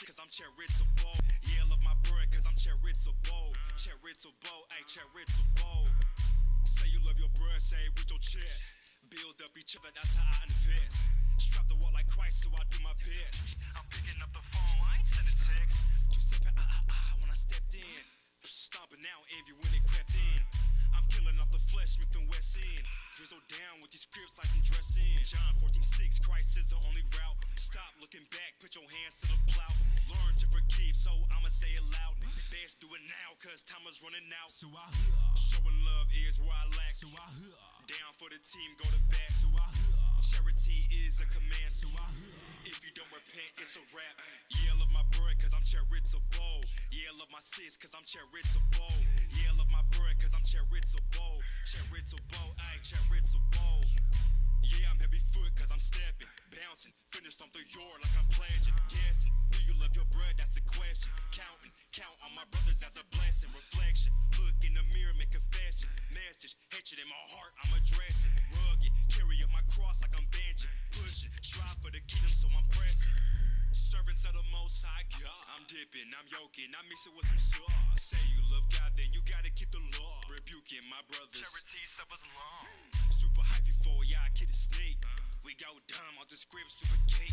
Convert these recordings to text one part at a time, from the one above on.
cause I'm charitable. Yeah, love my bread cause I'm charitable. Charitable, ayy, charitable. Say you love your bread, say it with your chest. Build up each other, that's how I invest. Strap the wall like Christ, so I do my best. I'm picking up the phone, I ain't sending text. Two-stepping, when I stepped in. Stomping out envy when it crept in. I'm killing off the flesh, Smith and West End. Drizzle down with these scripts like some dressing. John 14:6, Christ is the only route. Stop looking back, put your hands to the plow. Learn to forgive, so I'ma say it loud. Best do it now, cause time is running out. Showing love is where I lack. Down for the team, go to bat. Charity is a command. If you don't repent, it's a rap. Yeah, love my bread, cause I'm charitable. Yeah, love my sis, cause I'm charitable. Yeah, love my bread, cause I'm charitable. Charitable, ayy, charitable. Yeah, I'm heavy foot, cause I'm stepping, bouncing, finished on the yard like I'm pledging, guessing. Do you love your bread? That's the question. Counting, count on my brothers as a blessing. Reflection, look in the mirror, make confession. Message, hatred in my heart, I'm addressing. Rugged, carry up my cross like I'm benching. Pushing, strive for the kingdom, so I'm pressing. Servants of the Most High God. I'm dipping, I'm yoking, I mix it with some sauce. Say you love God, then you gotta keep the law. Rebuking my brothers. Charity suffers long. Super hypey for yeah, I kid a snake. We go dumb off the script, super cake.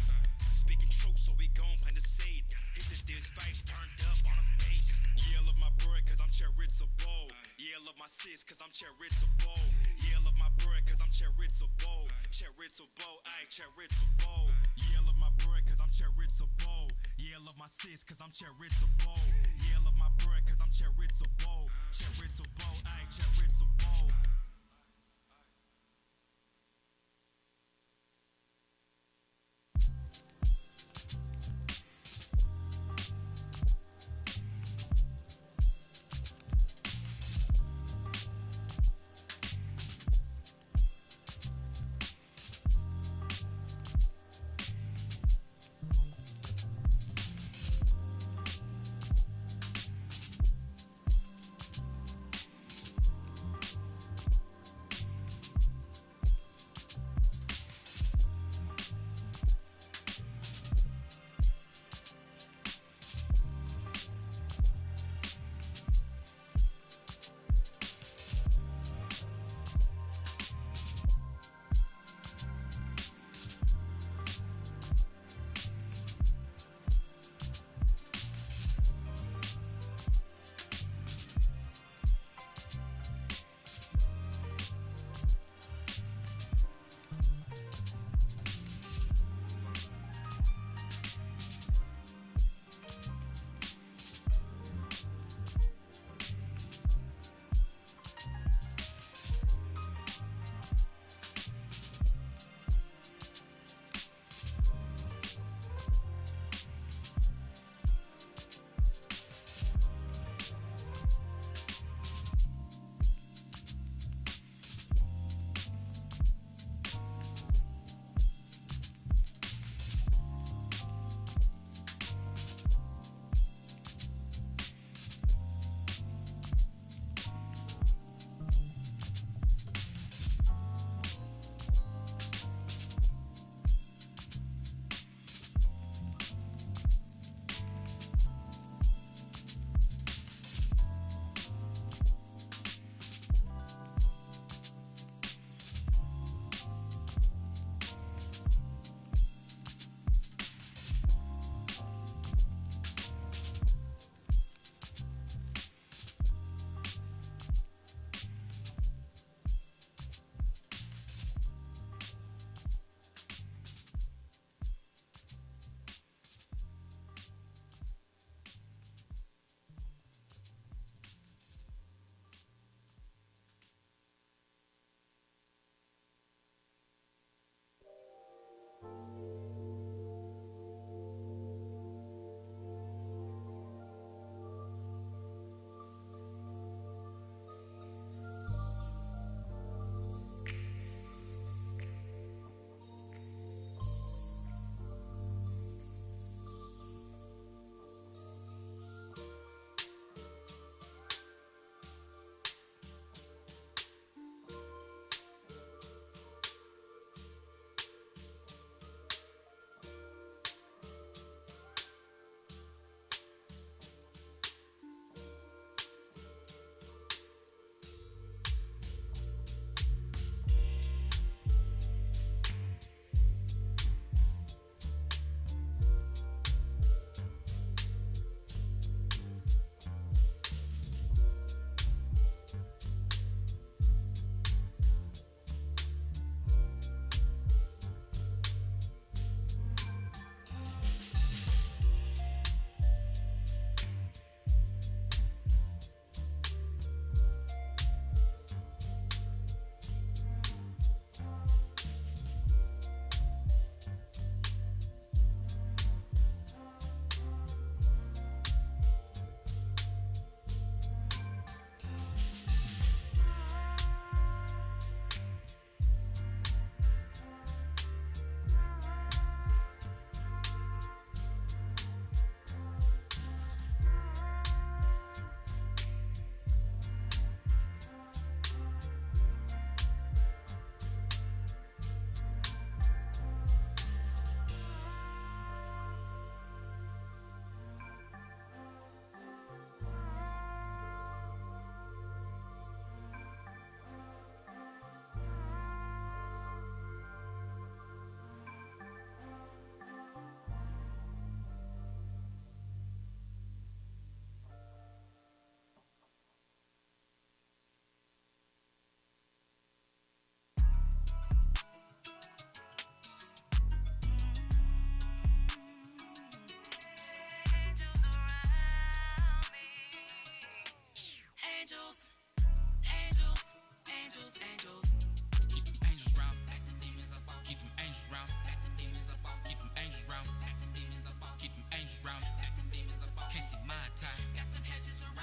Speaking truth, so we gon' plant the seed. Hit the disc face, turned up on the face. Yeah, love my bread, cause I'm charitable. Yeah, love my sis, cause I'm charitable. Yeah, love my bread, cause I'm charitable. Charitable, ayy, charitable. Yeah, love my bread, cause I'm charitable. Yeah, love my sis, cause I'm charitable. Yeah, love my bread, cause I'm charitable. Charitable, ayy, charitable.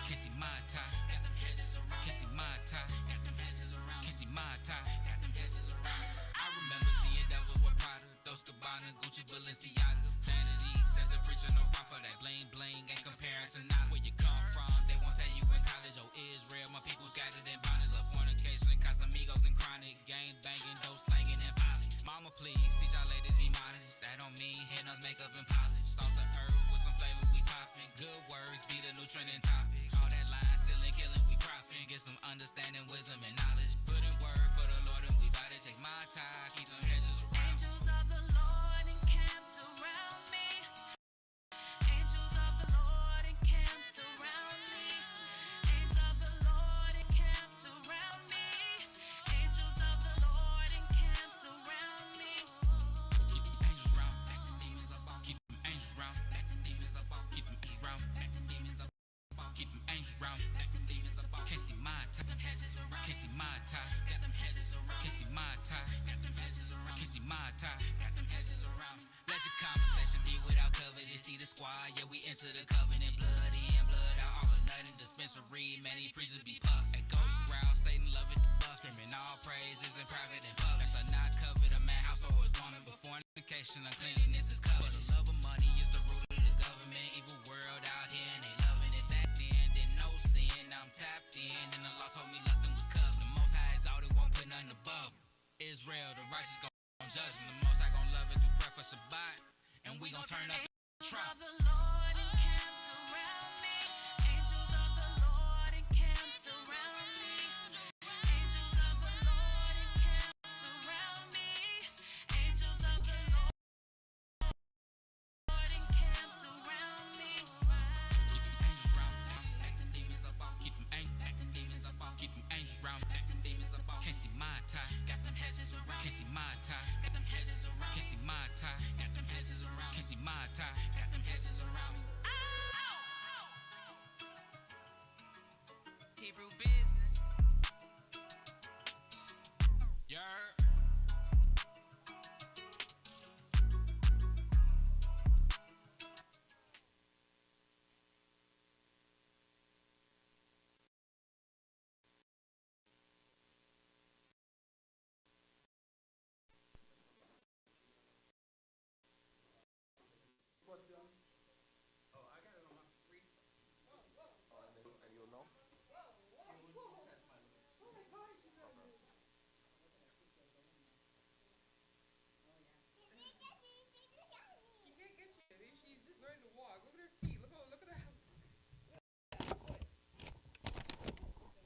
Can't see my tie. Got them hedges around. Can't see my tie. Got them hedges around. Can't see my tie. Got them hedges around. I remember seeing devils with Prada, Dolce Gabbana, Gucci, Balenciaga, vanity. Said the preacher no profit for that bling bling. Ain't comparing to not where you come from. They won't tell you in college. Oh, Israel, my people scattered in bondage, love fornication, Casamigos and chronic, gang banging, dope slanging and folly. Mama, please teach y'all ladies be modest. That don't mean hair, nails, makeup and polish. Salt the earth with some flavor, we poppin'. Good words be the new trending topic. All that line still ain't killing, we proppin'. Get some understanding, wisdom and knowledge. Put in word for the Lord and we bout to take my time. Keep them hedges around. Angels of the Lord encamped around me. Angels of the Lord encamped around me. Angels of the Lord encamped around me. Angels of the Lord encamped around me. Keep them angels round, back them demons up off. Keep them angels round, back them demons up off. Keep them angels round, back them demons up off. Keep them angels round, back them demons up off. Can't see my tie, them hedges around. Can't see my tie, got them hedges around. Can't see my tie, got them hedges around. Can't see my tie, got them hedges around. Let your conversation be without covetous. See the squad, yeah, we enter the covenant. Blood in, blood out, all or nothing. Dispensary, many preachers be puffed. At go crowd, Satan love it, the buff. Screaming all praises in private and public. That shall not cover the man house or his woman. Before fornication, uncleanliness is covered. But the love of money is the root of the government. Evil world out here and they loving it. Back then, didn't know sin. Now I'm tapped in, and the law told me lusting was covered. The Most High exalted, won't put nothing above. Israel, the righteous gon' judge them. The Most High gon' love it through prayer for Shabbat, and we gon' turn up the trap. Angels of the Lord encamped around me. Angels of the Lord encamped around me. Angels of the Lord encamped around me. Angels of the Lord encamped around me. Keep them angels round, back them demons up off. Keep them angels, back them demons up off. Keep them angels round, back them demons up off. Can't see my tie, got them hedges around. Can't see my tie, got them hedges around. Can't see my tie, got them hedges around. Can't see my tie, got them hedges around. Hebrew business. Yeah.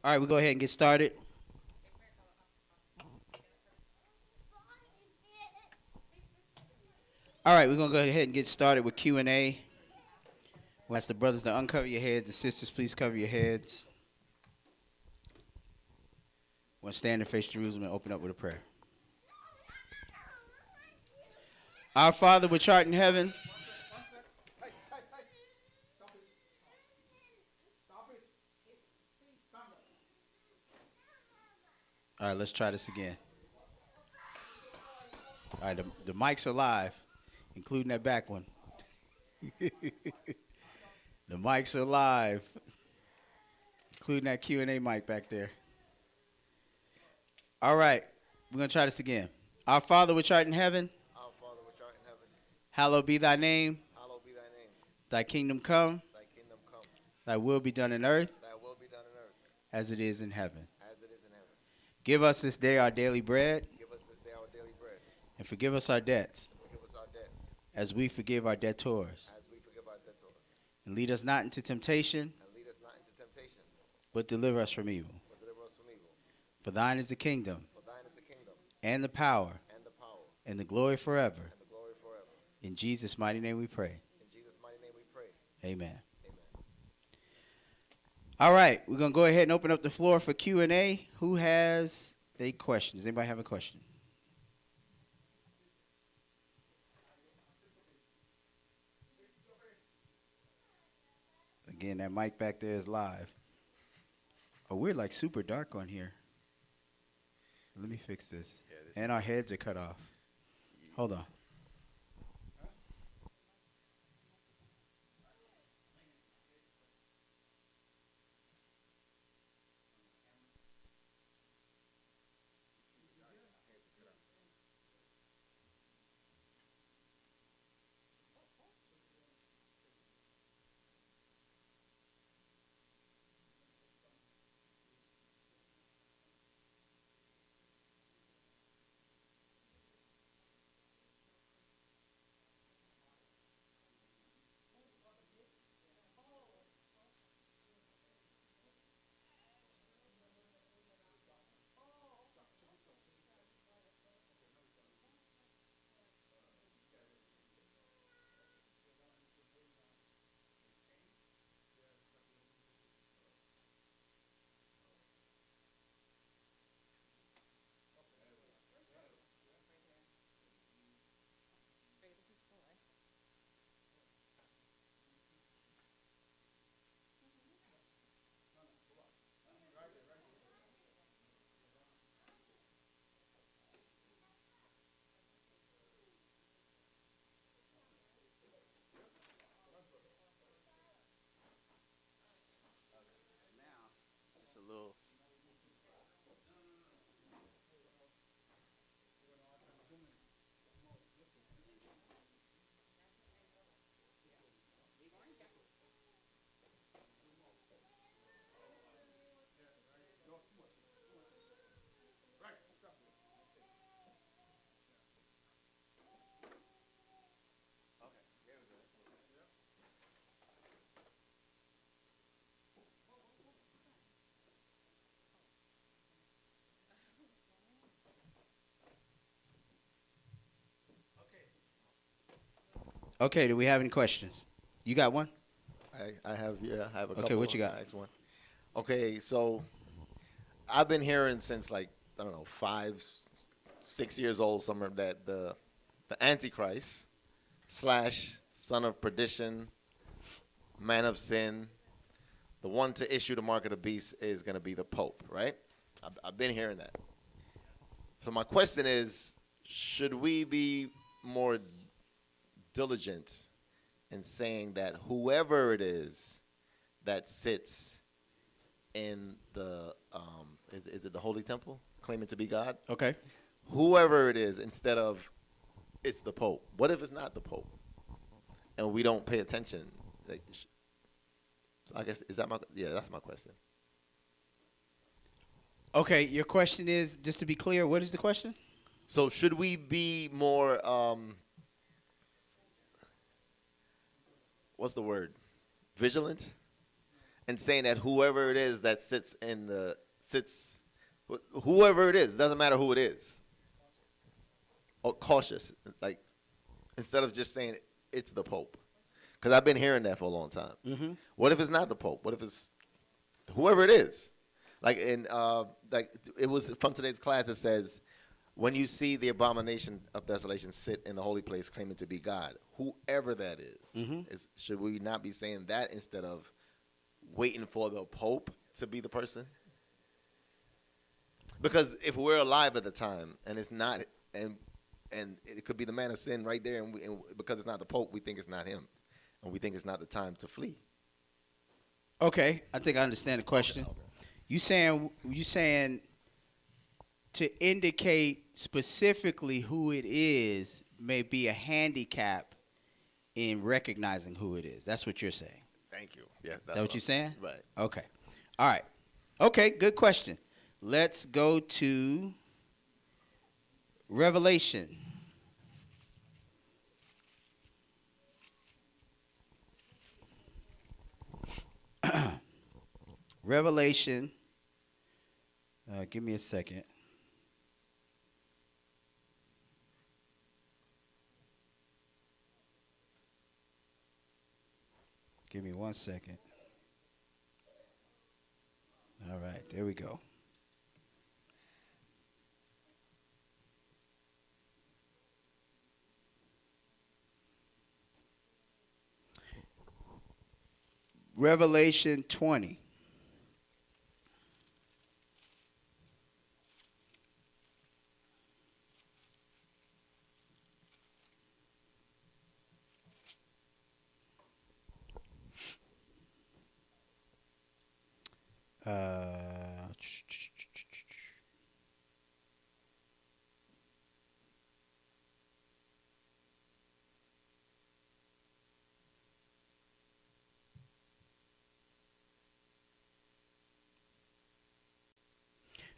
All right, we'll go ahead and get started. All right, we're going to go ahead and get started with Q&A. We'll ask the brothers to uncover your heads. The sisters, please cover your heads. We'll stand and face Jerusalem and open up with a prayer. Our Father, which art in heaven. All right, let's try this again. All right, the mics are live, including that back one. The mics are live, including that Q&A mic back there. All right, we're going to try this again. Our Father, which art in heaven. Our Father, which art in heaven. Hallowed be thy name. Hallowed be thy name. Thy kingdom come. Thy kingdom come. Thy will be done in earth. Thy will be done in earth. As it is in heaven. As it is in heaven. Give us this day our daily bread. Give us this day our daily bread. And forgive us our debts. And forgive us our debts. As we forgive our debtors. As we forgive our debtors. And lead us not into temptation. And lead us not into temptation. But deliver us from evil. But deliver us from evil. For thine is the kingdom. For thine is the kingdom. And the power. And the power. And the glory forever. And the glory forever. In Jesus' mighty name we pray. In Jesus' mighty name we pray. Amen. Amen. All right, we're going to go ahead and open up the floor for Q&A. Who has a question? Does anybody have a question? Again, that mic back there is live. Oh, we're like super dark on here. Let me fix this. Yeah, and our heads are cut off. Hold on. Okay, do we have any questions? You got one? I have a couple. Okay, what you got? Next one. Okay, so I've been hearing since like I don't know 5, 6 years old, somewhere that the Antichrist / son of perdition, man of sin, the one to issue the mark of the beast is going to be the Pope, right? I've been hearing that. So my question is, should we be more diligent in saying that whoever it is that sits in the is it the Holy Temple, claiming to be God? Okay. Whoever it is, instead of it's the Pope. What if it's not the Pope, and we don't pay attention? Like, so I guess that's my question. Okay, your question is, just to be clear, what is the question? So should we be more what's the word? Vigilant? And saying that whoever it is that whoever it is, doesn't matter who it is. Or cautious. Like, instead of just saying it's the Pope. Because I've been hearing that for a long time. Mm-hmm. What if it's not the Pope? What if it's whoever it is? Like it was from today's class, it says, when you see the abomination of desolation sit in the holy place claiming to be God, whoever that is, should we not be saying that instead of waiting for the Pope to be the person? Because if we're alive at the time and it's not, and it could be the man of sin right there, and because it's not the Pope, we think it's not him, and we think it's not the time to flee. Okay, I think I understand the question. Okay. You saying to indicate specifically who it is may be a handicap in recognizing who it is. That's what you're saying. Thank you. Yes, that's Is that what you're saying? Right. Okay. All right. Okay, good question. Let's go to Revelation. Revelation. Give me a second. Give me 1 second. All right, there we go. Revelation 20.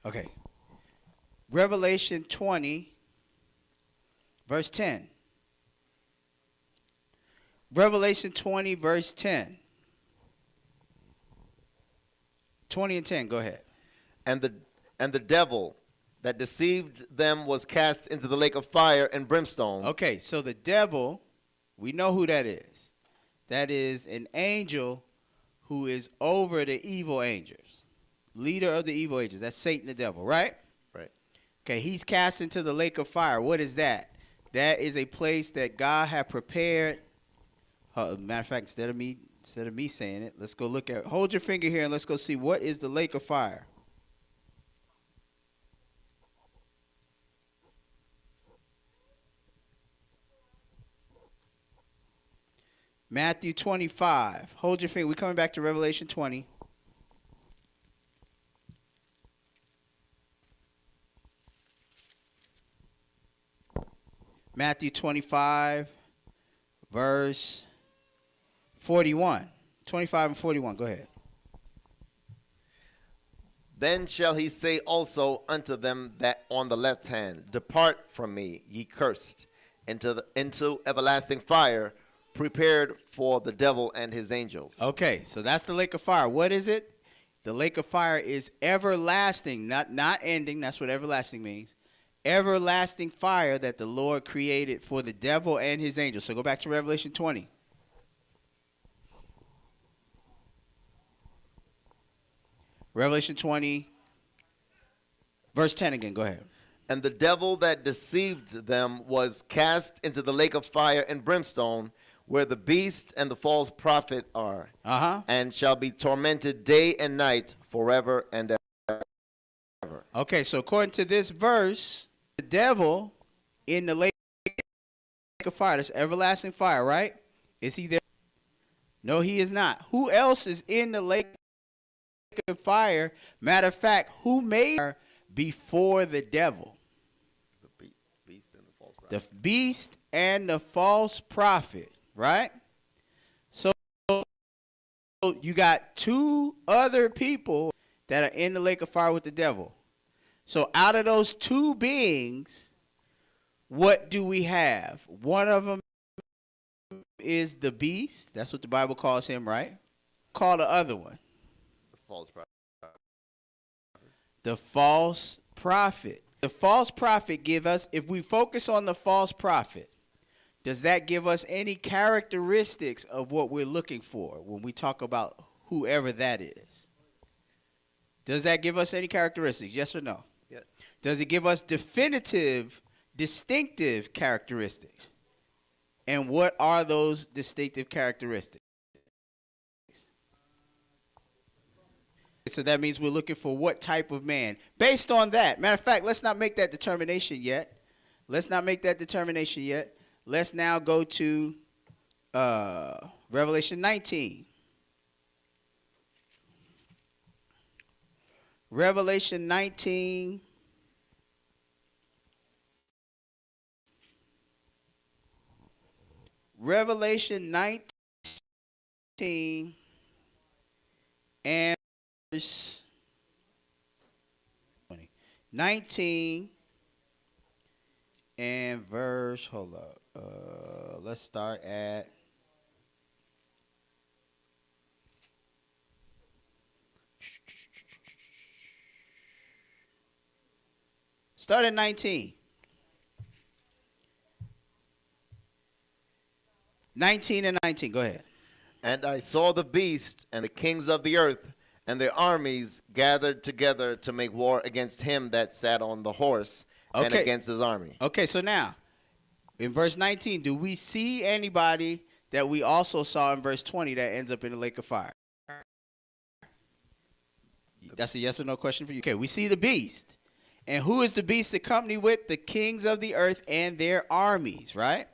Okay. Revelation 20, verse 10. Revelation 20, verse 10. 20 and 10, go ahead. And the devil that deceived them was cast into the lake of fire and brimstone. Okay, so the devil, we know who that is. That is an angel who is over the evil angels. Leader of the evil angels. That's Satan the devil, right? Right. Okay, he's cast into the lake of fire. What is that? That is a place that God had prepared. Matter of fact, instead of me saying it, let's go look at. Hold your finger here and let's go see what is the lake of fire. Matthew 25. Hold your finger. We're coming back to Revelation 20. Matthew 25, verse 41. 25 and 41. Go ahead. Then shall he say also unto them that on the left hand, Depart from me, ye cursed, into everlasting fire, prepared for the devil and his angels. Okay, so that's the lake of fire. What is it? The lake of fire is everlasting, not ending. That's what everlasting means. everlasting fire that the Lord created for the devil and his angels. So go back to Revelation 20. Revelation 20, verse 10 again. Go ahead. And the devil that deceived them was cast into the lake of fire and brimstone, where the beast and the false prophet are, and shall be tormented day and night forever and ever. Okay, so according to this verse, the devil in the lake of fire, that's everlasting fire, right? Is he there? No, he is not. Who else is in the lake of fire? Matter of fact, who made her before the devil? The beast and the false prophet. The beast and the false prophet, right? So you got two other people that are in the lake of fire with the devil. So out of those two beings, what do we have? One of them is the beast. That's what the Bible calls him, right? Call the other one. The false prophet. The false prophet. The false prophet give us, if we focus on the false prophet, does that give us any characteristics of what we're looking for when we talk about whoever that is? Does that give us any characteristics? Yes or no? Yes. Does it give us definitive, distinctive characteristics? And what are those distinctive characteristics? So that means we're looking for what type of man. Based on that, matter of fact, let's not make that determination yet. Let's now go to Revelation 19. Revelation 19. Revelation 19 and verse 20. 19 and verse, hold up. Let's start at start at 19. 19 and 19. Go ahead. And I saw the beast and the kings of the earth and their armies gathered together to make war against him that sat on the horse and against his army. Okay, so now, in verse 19, do we see anybody that we also saw in verse 20 that ends up in the lake of fire? That's a yes or no question for you. Okay, we see the beast. And who is the beast accompanied with? The kings of the earth and their armies, right?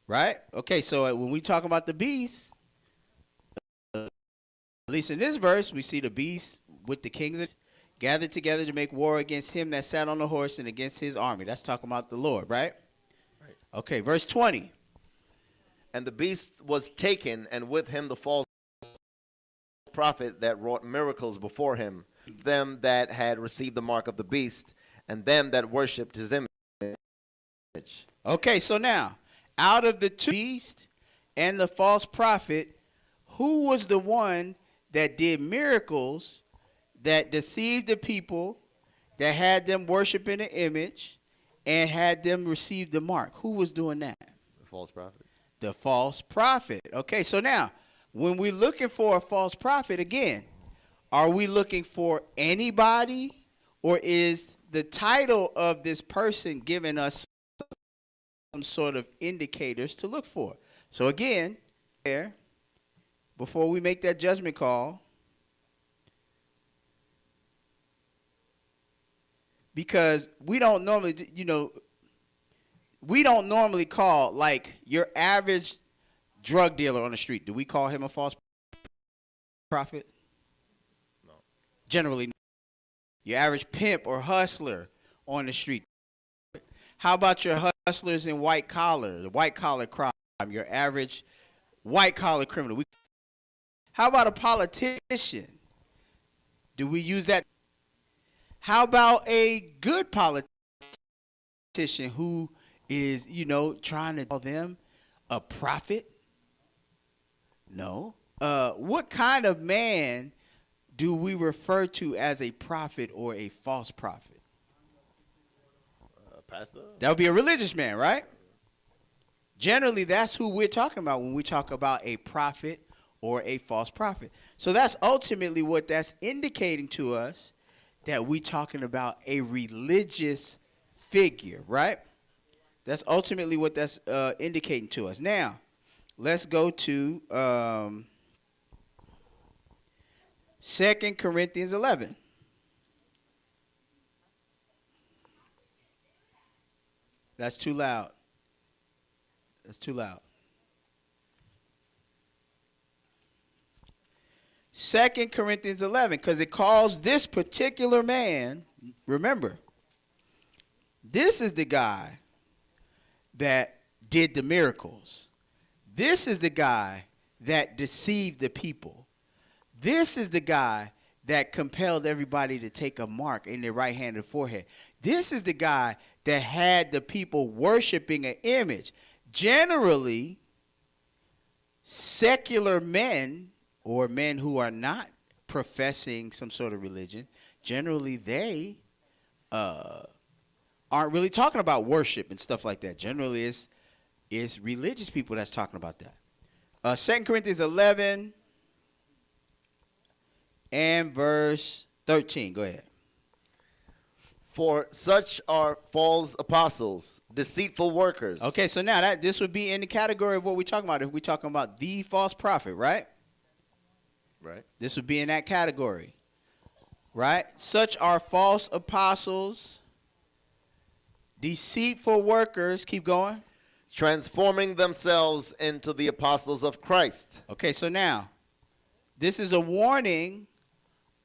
Right? Okay, so when we talk about the beast, at least in this verse, we see the beast with the kings gathered together to make war against him that sat on the horse and against his army. That's talking about the Lord, right? Right. Okay, verse 20. And the beast was taken, and with him the false prophet that wrought miracles before him, them that had received the mark of the beast, and them that worshipped his image. Okay, so now, out of the two beast and the false prophet, who was the one that did miracles, that deceived the people, that had them worshiping the image, and had them receive the mark? Who was doing that? The false prophet. The false prophet. Okay, so now, when we're looking for a false prophet, again, are we looking for anybody, or is the title of this person giving us some sort of indicators to look for? So again, there, before we make that judgment call, because we don't normally, we don't normally call, like, your average drug dealer on the street. Do we call him a false prophet? No. Generally, no. Your average pimp or hustler on the street. How about your hustlers in white collar, the white collar crime, your average white collar criminal? How about a politician? Do we use that? How about a good politician who is, trying to call them a prophet? No. What kind of man do we refer to as a prophet or a false prophet? pastor. That would be a religious man, right? Generally, that's who we're talking about when we talk about a prophet or a false prophet. So that's ultimately what that's indicating to us, that we're talking about a religious figure, right? That's ultimately what that's indicating to us. Now, let's go to 2 Corinthians 11. That's too loud. That's too loud. 2 Corinthians 11, because it calls this particular man, remember, this is the guy that did the miracles. This is the guy that deceived the people. This is the guy that compelled everybody to take a mark in their right hand and forehead. This is the guy that had the people worshiping an image. Generally, secular men, or men who are not professing some sort of religion, generally they aren't really talking about worship and stuff like that. Generally, it's religious people that's talking about that. 2 Corinthians 11 and verse 13. Go ahead. For such are false apostles, deceitful workers. Okay, so now this would be in the category of what we're talking about. If we're talking about the false prophet, right? Right. This would be in that category, right? Such are false apostles, deceitful workers. Keep going. Transforming themselves into the apostles of Christ. Okay, so now this is a warning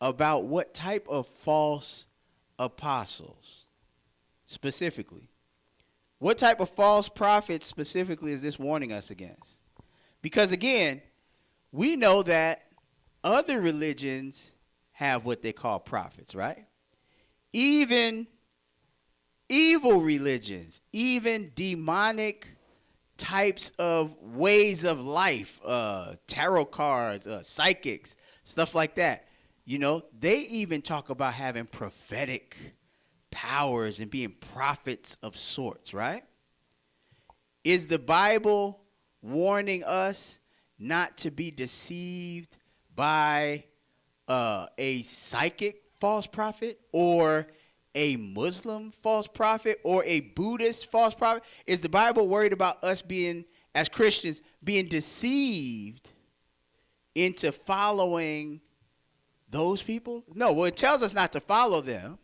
about what type of false apostles specifically. What type of false prophets specifically is this warning us against? Because again, we know that other religions have what they call prophets, right? Even evil religions, even demonic types of ways of life, tarot cards, psychics, stuff like that. You know, they even talk about having prophetic powers and being prophets of sorts, right? Is the Bible warning us not to be deceived by a psychic false prophet, or a Muslim false prophet, or a Buddhist false prophet? Is the Bible worried about us being, as Christians, being deceived into following those people? No, well, it tells us not to follow them,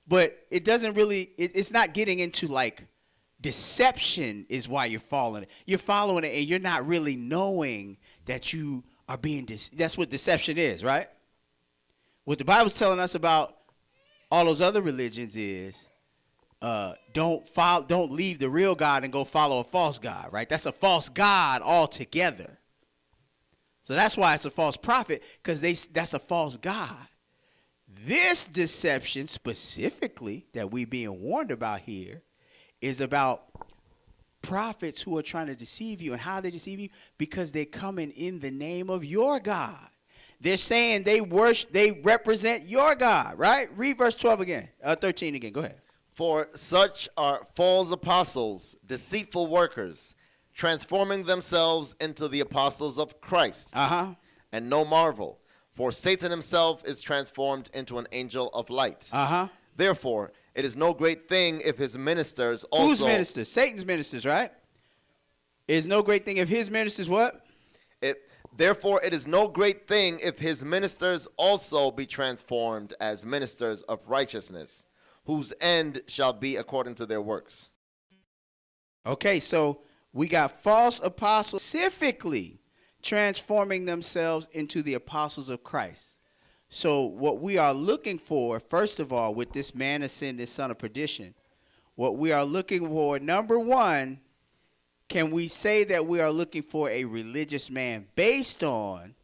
but it doesn't really, it's not getting into like deception is why you're following it. You're following it and you're not really knowing that you are being, that's what deception is, right? What the Bible's telling us about all those other religions is don't leave the real God and go follow a false God, right? That's a false God altogether. So that's why it's a false prophet, because that's a false God. This deception specifically that we're being warned about here is about prophets who are trying to deceive you. And how they deceive you? Because they're coming in the name of your God. They're saying they represent your God, right? Read verse 12 again, 13 again. Go ahead. For such are false apostles, deceitful workers, transforming themselves into the apostles of Christ. Uh-huh. And no marvel, for Satan himself is transformed into an angel of light. Uh-huh. Therefore, it is no great thing if his ministers also... Whose ministers? Satan's ministers, right? It is no great thing if his ministers what? Therefore, it is no great thing if his ministers also be transformed as ministers of righteousness, whose end shall be according to their works. Okay, so we got false apostles specifically transforming themselves into the apostles of Christ. So what we are looking for, first of all, with this man of sin, this son of perdition, what we are looking for, number one, can we say that we are looking for a religious man based on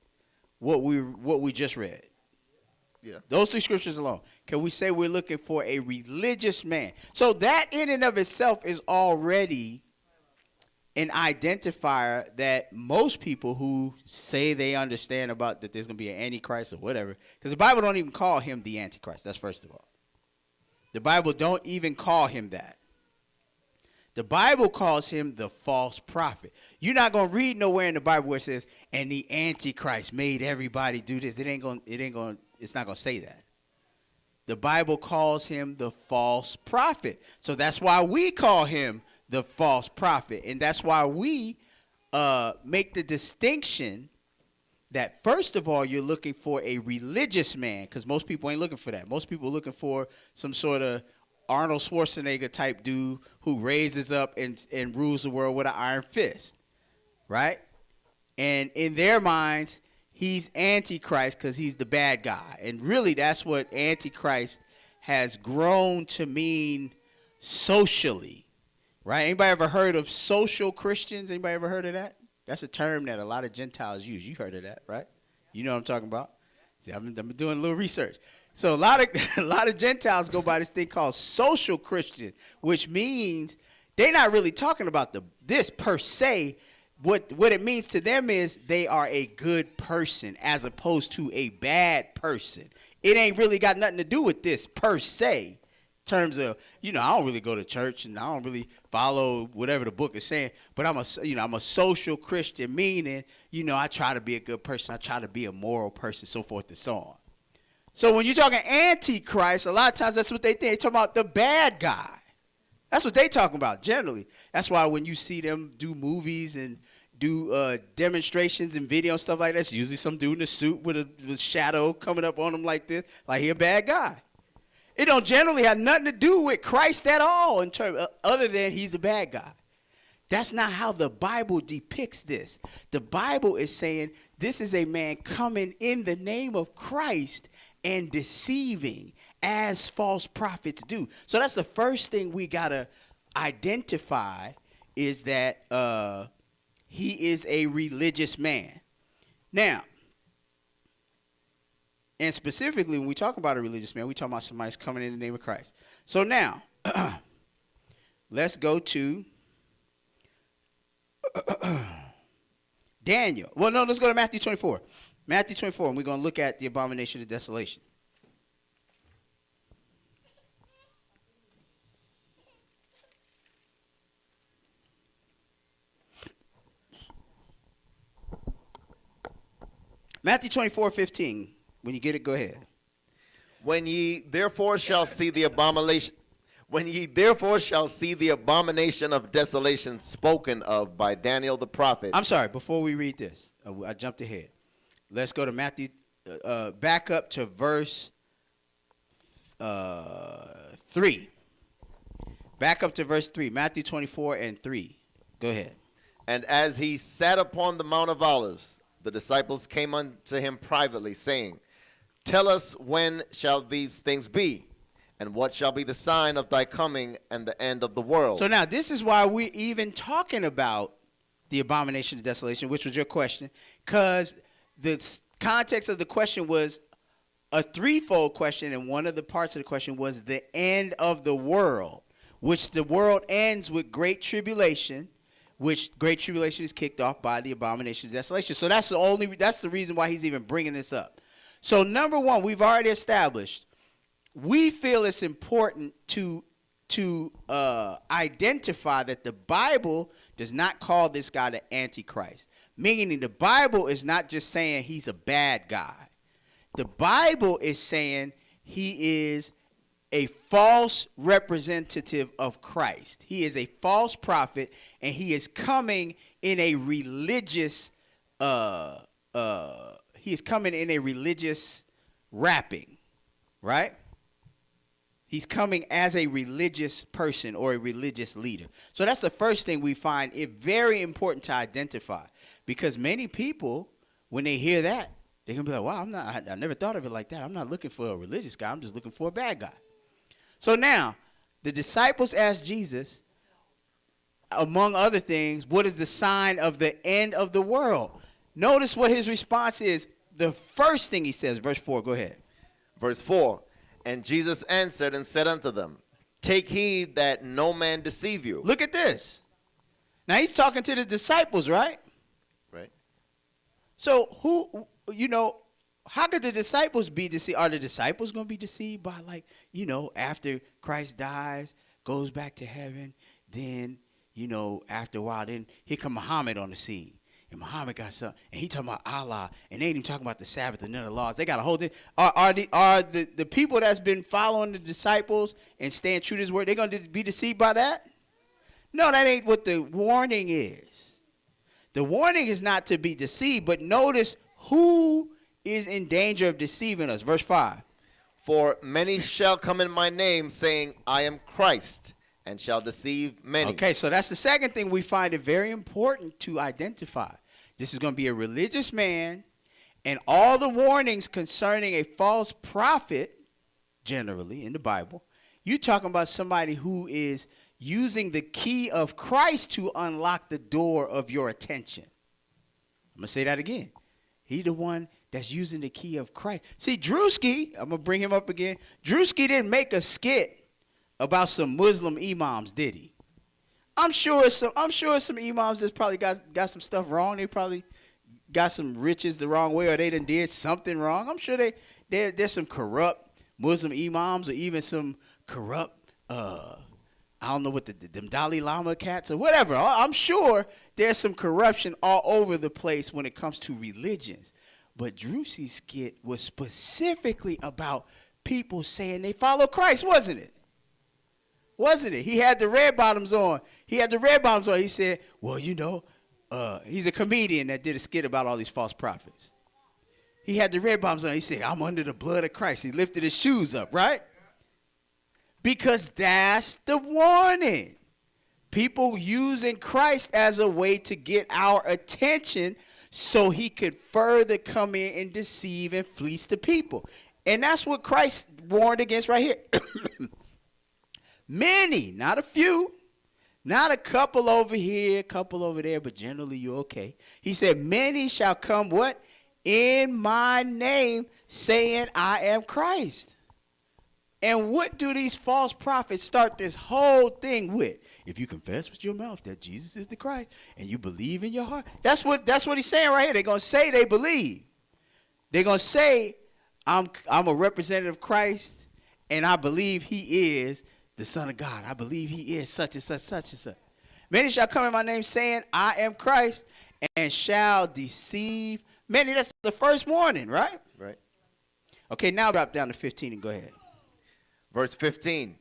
what we just read? Yeah. Those three scriptures alone. Can we say we're looking for a religious man? So that in and of itself is already an identifier that most people who say they understand about that there's going to be an antichrist or whatever, because the Bible don't even call him the antichrist. That's first of all. The Bible don't even call him that. The Bible calls him the false prophet. You're not going to read nowhere in the Bible where it says, and the Antichrist made everybody do this. It's not going to say that. The Bible calls him the false prophet. So that's why we call him the false prophet. And that's why we make the distinction that, first of all, you're looking for a religious man, because most people ain't looking for that. Most people are looking for some sort of Arnold Schwarzenegger type dude who raises up and rules the world with an iron fist, right? And in their minds, he's Antichrist because he's the bad guy. And really, that's what Antichrist has grown to mean socially, right? Anybody ever heard of social Christians? Anybody ever heard of that? That's a term that a lot of Gentiles use. You heard of that, right? You know what I'm talking about? See, I've been doing a little research. So a lot of Gentiles go by this thing called social Christian, which means they're not really talking about this per se. What it means to them is they are a good person as opposed to a bad person. It ain't really got nothing to do with this per se. In terms of, I don't really go to church and I don't really follow whatever the book is saying, but I'm a social Christian, meaning, I try to be a good person. I try to be a moral person, so forth and so on. So when you're talking Antichrist, a lot of times that's what they think. They're talking about the bad guy. That's what they talking about generally. That's why when you see them do movies and do demonstrations and video and stuff like that, it's usually some dude in a suit with a shadow coming up on him like this, like he a bad guy. It don't generally have nothing to do with Christ at all in terms other than he's a bad guy. That's not how the Bible depicts this. The Bible is saying this is a man coming in the name of Christ and deceiving as false prophets do. So that's the first thing we got to identify is that he is a religious man. Now, and specifically when we talk about a religious man, we talk about somebody who's coming in the name of Christ. So now, let's go to Daniel. Well, no, let's go to Matthew 24. Matthew 24, and we're going to look at the abomination of desolation. Matthew 24:15. When you get it, go ahead. When ye therefore shall see the abomination of desolation spoken of by Daniel the prophet. I'm sorry, before we read this, I jumped ahead. Let's go to Matthew, back up to verse 3. Back up to verse 3, Matthew 24:3. Go ahead. And as he sat upon the Mount of Olives, the disciples came unto him privately, saying, Tell us, when shall these things be? And what shall be the sign of thy coming and the end of the world? So now this is why we're even talking about the abomination of desolation, which was your question, because the context of the question was a threefold question, and one of the parts of the question was the end of the world, which the world ends with great tribulation, which great tribulation is kicked off by the abomination of desolation. So that's the reason why he's even bringing this up. So number one, we've already established, we feel it's important to identify that the Bible does not call this guy the Antichrist. Meaning the Bible is not just saying he's a bad guy. The Bible is saying he is a false representative of Christ. He is a false prophet, and he is coming in a religious wrapping, right? He's coming as a religious person or a religious leader. So that's the first thing we find it very important to identify, because many people, when they hear that, they're going to be like, wow, I never thought of it like that. I'm not looking for a religious guy. I'm just looking for a bad guy. So now, the disciples asked Jesus, among other things, what is the sign of the end of the world? Notice what his response is. The first thing he says, verse 4, go ahead. Verse 4, and Jesus answered and said unto them, Take heed that no man deceive you. Look at this. Now he's talking to the disciples, right? Right. So how could the disciples be deceived? Are the disciples going to be deceived by, like, after Christ dies, goes back to heaven, then, after a while, then here come Muhammad on the scene. And Muhammad got something, and he talking about Allah, and they ain't even talking about the Sabbath and none of the laws. They got a whole thing. Are the people that's been following the disciples and staying true to his word, they going to be deceived by that? No, that ain't what the warning is. The warning is not to be deceived, but notice who is in danger of deceiving us. Verse 5. For many shall come in my name, saying, I am Christ, and shall deceive many. Okay, so that's the second thing we find it very important to identify. This is going to be a religious man, and all the warnings concerning a false prophet, generally in the Bible, you're talking about somebody who is using the key of Christ to unlock the door of your attention. I'm going to say that again. He the one that's using the key of Christ. See, Drewski, I'm going to bring him up again. Drewski didn't make a skit about some Muslim imams, did he? I'm sure some imams that's probably got some stuff wrong. They probably got some riches the wrong way, or they done did something wrong. I'm sure there's some corrupt Muslim imams, or even some corrupt I don't know what them Dalai Lama cats or whatever. I'm sure there's some corruption all over the place when it comes to religions. But Drewski's skit was specifically about people saying they follow Christ, wasn't it? Wasn't it? He had the red bottoms on. He said, well, he's a comedian that did a skit about all these false prophets. He had the red bottoms on. He said, I'm under the blood of Christ. He lifted his shoes up, right? Because that's the warning. People using Christ as a way to get our attention so he could further come in and deceive and fleece the people. And that's what Christ warned against right here. Many, not a few, not a couple over here, a couple over there, but generally you're okay. He said, many shall come what? In my name, saying I am Christ. And what do these false prophets start this whole thing with? If you confess with your mouth that Jesus is the Christ and you believe in your heart. That's what he's saying right here. They're going to say they believe. They're going to say, I'm a representative of Christ, and I believe he is the Son of God. I believe he is such and such, such and such. Many shall come in my name, saying, I am Christ, and shall deceive many. That's the first warning, right? Right. Okay, now drop down to 15 and go ahead. Verse 15.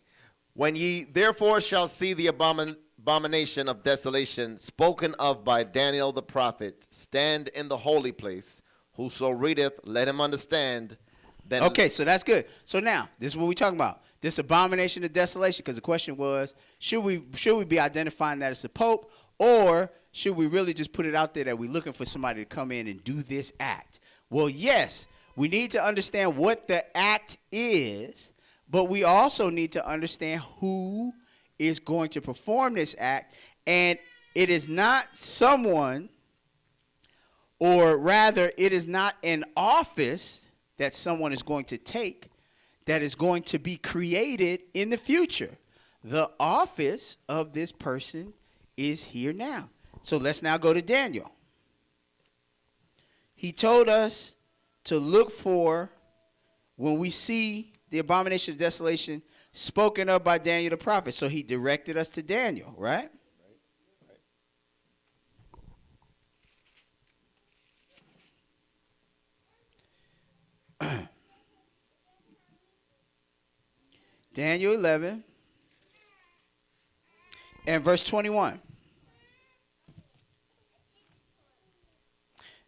When ye therefore shall see the abomination of desolation spoken of by Daniel the prophet stand in the holy place, whoso readeth, let him understand. Then okay, so that's good. So now, this is what we're talking about. This abomination of desolation, because the question was, should we be identifying that as the Pope, or should we really just put it out there that we're looking for somebody to come in and do this act? Well, yes, we need to understand what the act is, but we also need to understand who is going to perform this act. And it is not someone, or rather, it is not an office that someone is going to take that is going to be created in the future. The office of this person is here now. So let's now go to Daniel. He told us to look for, when we see the abomination of desolation spoken of by Daniel the prophet. So he directed us to Daniel, right? Daniel 11 and verse 21.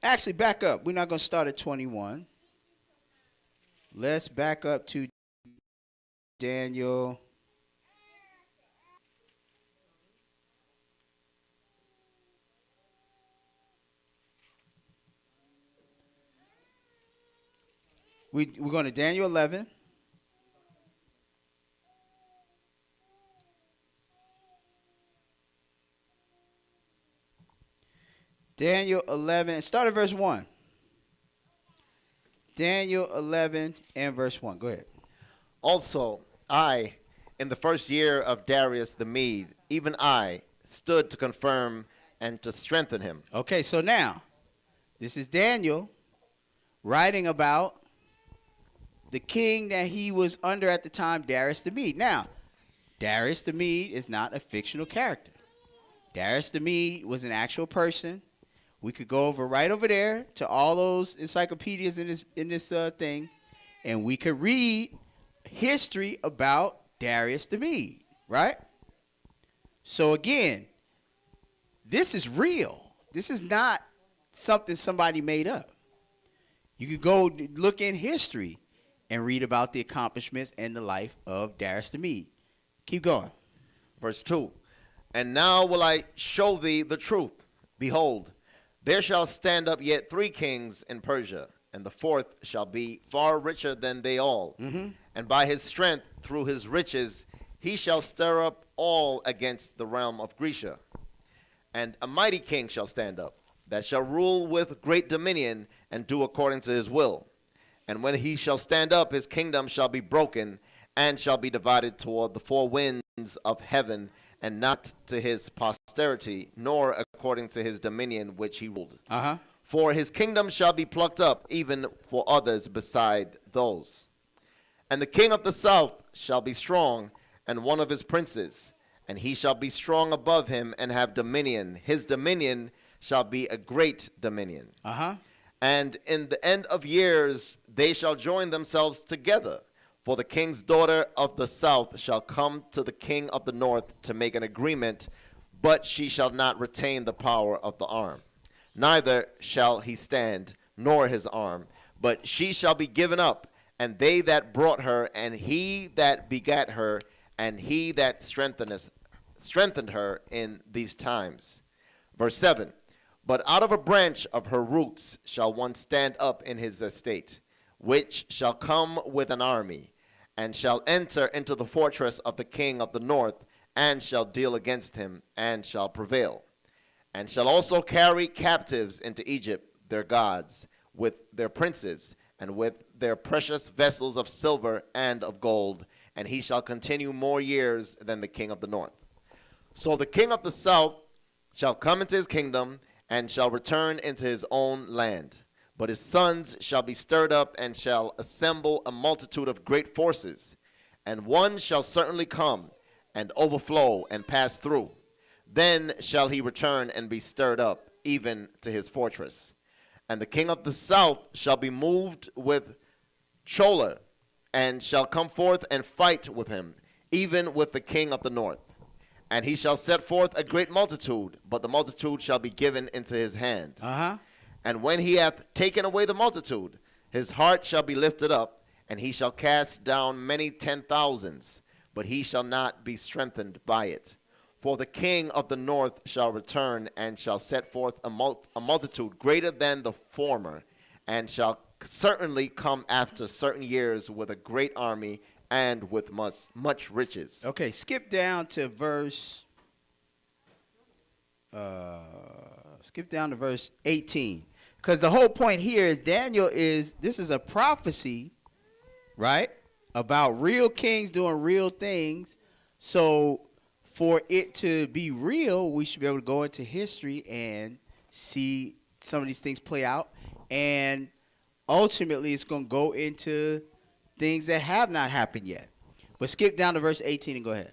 Actually, back up. We're not going to start at 21. Let's back up to Daniel. We're going to Daniel 11. Daniel 11, start at verse 1. Daniel 11 and verse 1. Go ahead. Also, I, in the first year of Darius the Mede, even I, stood to confirm and to strengthen him. Okay, so now, this is Daniel writing about the king that he was under at the time, Darius the Mede. Now, Darius the Mede is not a fictional character. Darius the Mede was an actual person. We could go right over there to all those encyclopedias in this thing, and we could read history about Darius the Mede, right? So again, this is real. This is not something somebody made up. You could go look in history and read about the accomplishments and the life of Darius the Mede. Keep going. Verse 2. And now will I show thee the truth. Behold, there shall stand up yet 3 kings in Persia, and the 4th shall be far richer than they all. And by his strength, through his riches, he shall stir up all against the realm of Grecia. And a mighty king shall stand up, that shall rule with great dominion, and do according to his will. And when he shall stand up, his kingdom shall be broken, and shall be divided toward the 4 winds of heaven, and not to his posterity, nor according to his dominion which he ruled. For his kingdom shall be plucked up, even for others beside those. And the king of the south shall be strong, and one of his princes, and he shall be strong above him, and have dominion. His dominion shall be a great dominion. And in the end of years they shall join themselves together. For the king's daughter of the south shall come to the king of the north to make an agreement, but she shall not retain the power of the arm. Neither shall he stand, nor his arm, but she shall be given up, and they that brought her, and he that begat her, and he that strengthened her in these times. Verse 7. But out of a branch of her roots shall one stand up in his estate, which shall come with an army, and shall enter into the fortress of the king of the north, and shall deal against him, and shall prevail. And shall also carry captives into Egypt their gods, with their princes, and with their precious vessels of silver and of gold, and he shall continue more years than the king of the north. So the king of the south shall come into his kingdom, and shall return into his own land. But his sons shall be stirred up, and shall assemble a multitude of great forces. And one shall certainly come, and overflow, and pass through. Then shall he return and be stirred up, even to his fortress. And the king of the south shall be moved with choler, and shall come forth and fight with him, even with the king of the north. And he shall set forth a great multitude, but the multitude shall be given into his hand. And when he hath taken away the multitude, his heart shall be lifted up, and he shall cast down many 10,000s, but he shall not be strengthened by it. For the king of the north shall return, and shall set forth a multitude greater than the former, and shall certainly come after certain years with a great army, and with much riches. Okay, skip down to verse 18. Because the whole point here is this is a prophecy, right, about real kings doing real things. So for it to be real, we should be able to go into history and see some of these things play out. And ultimately, it's going to go into things that have not happened yet. But skip down to verse 18 and go ahead.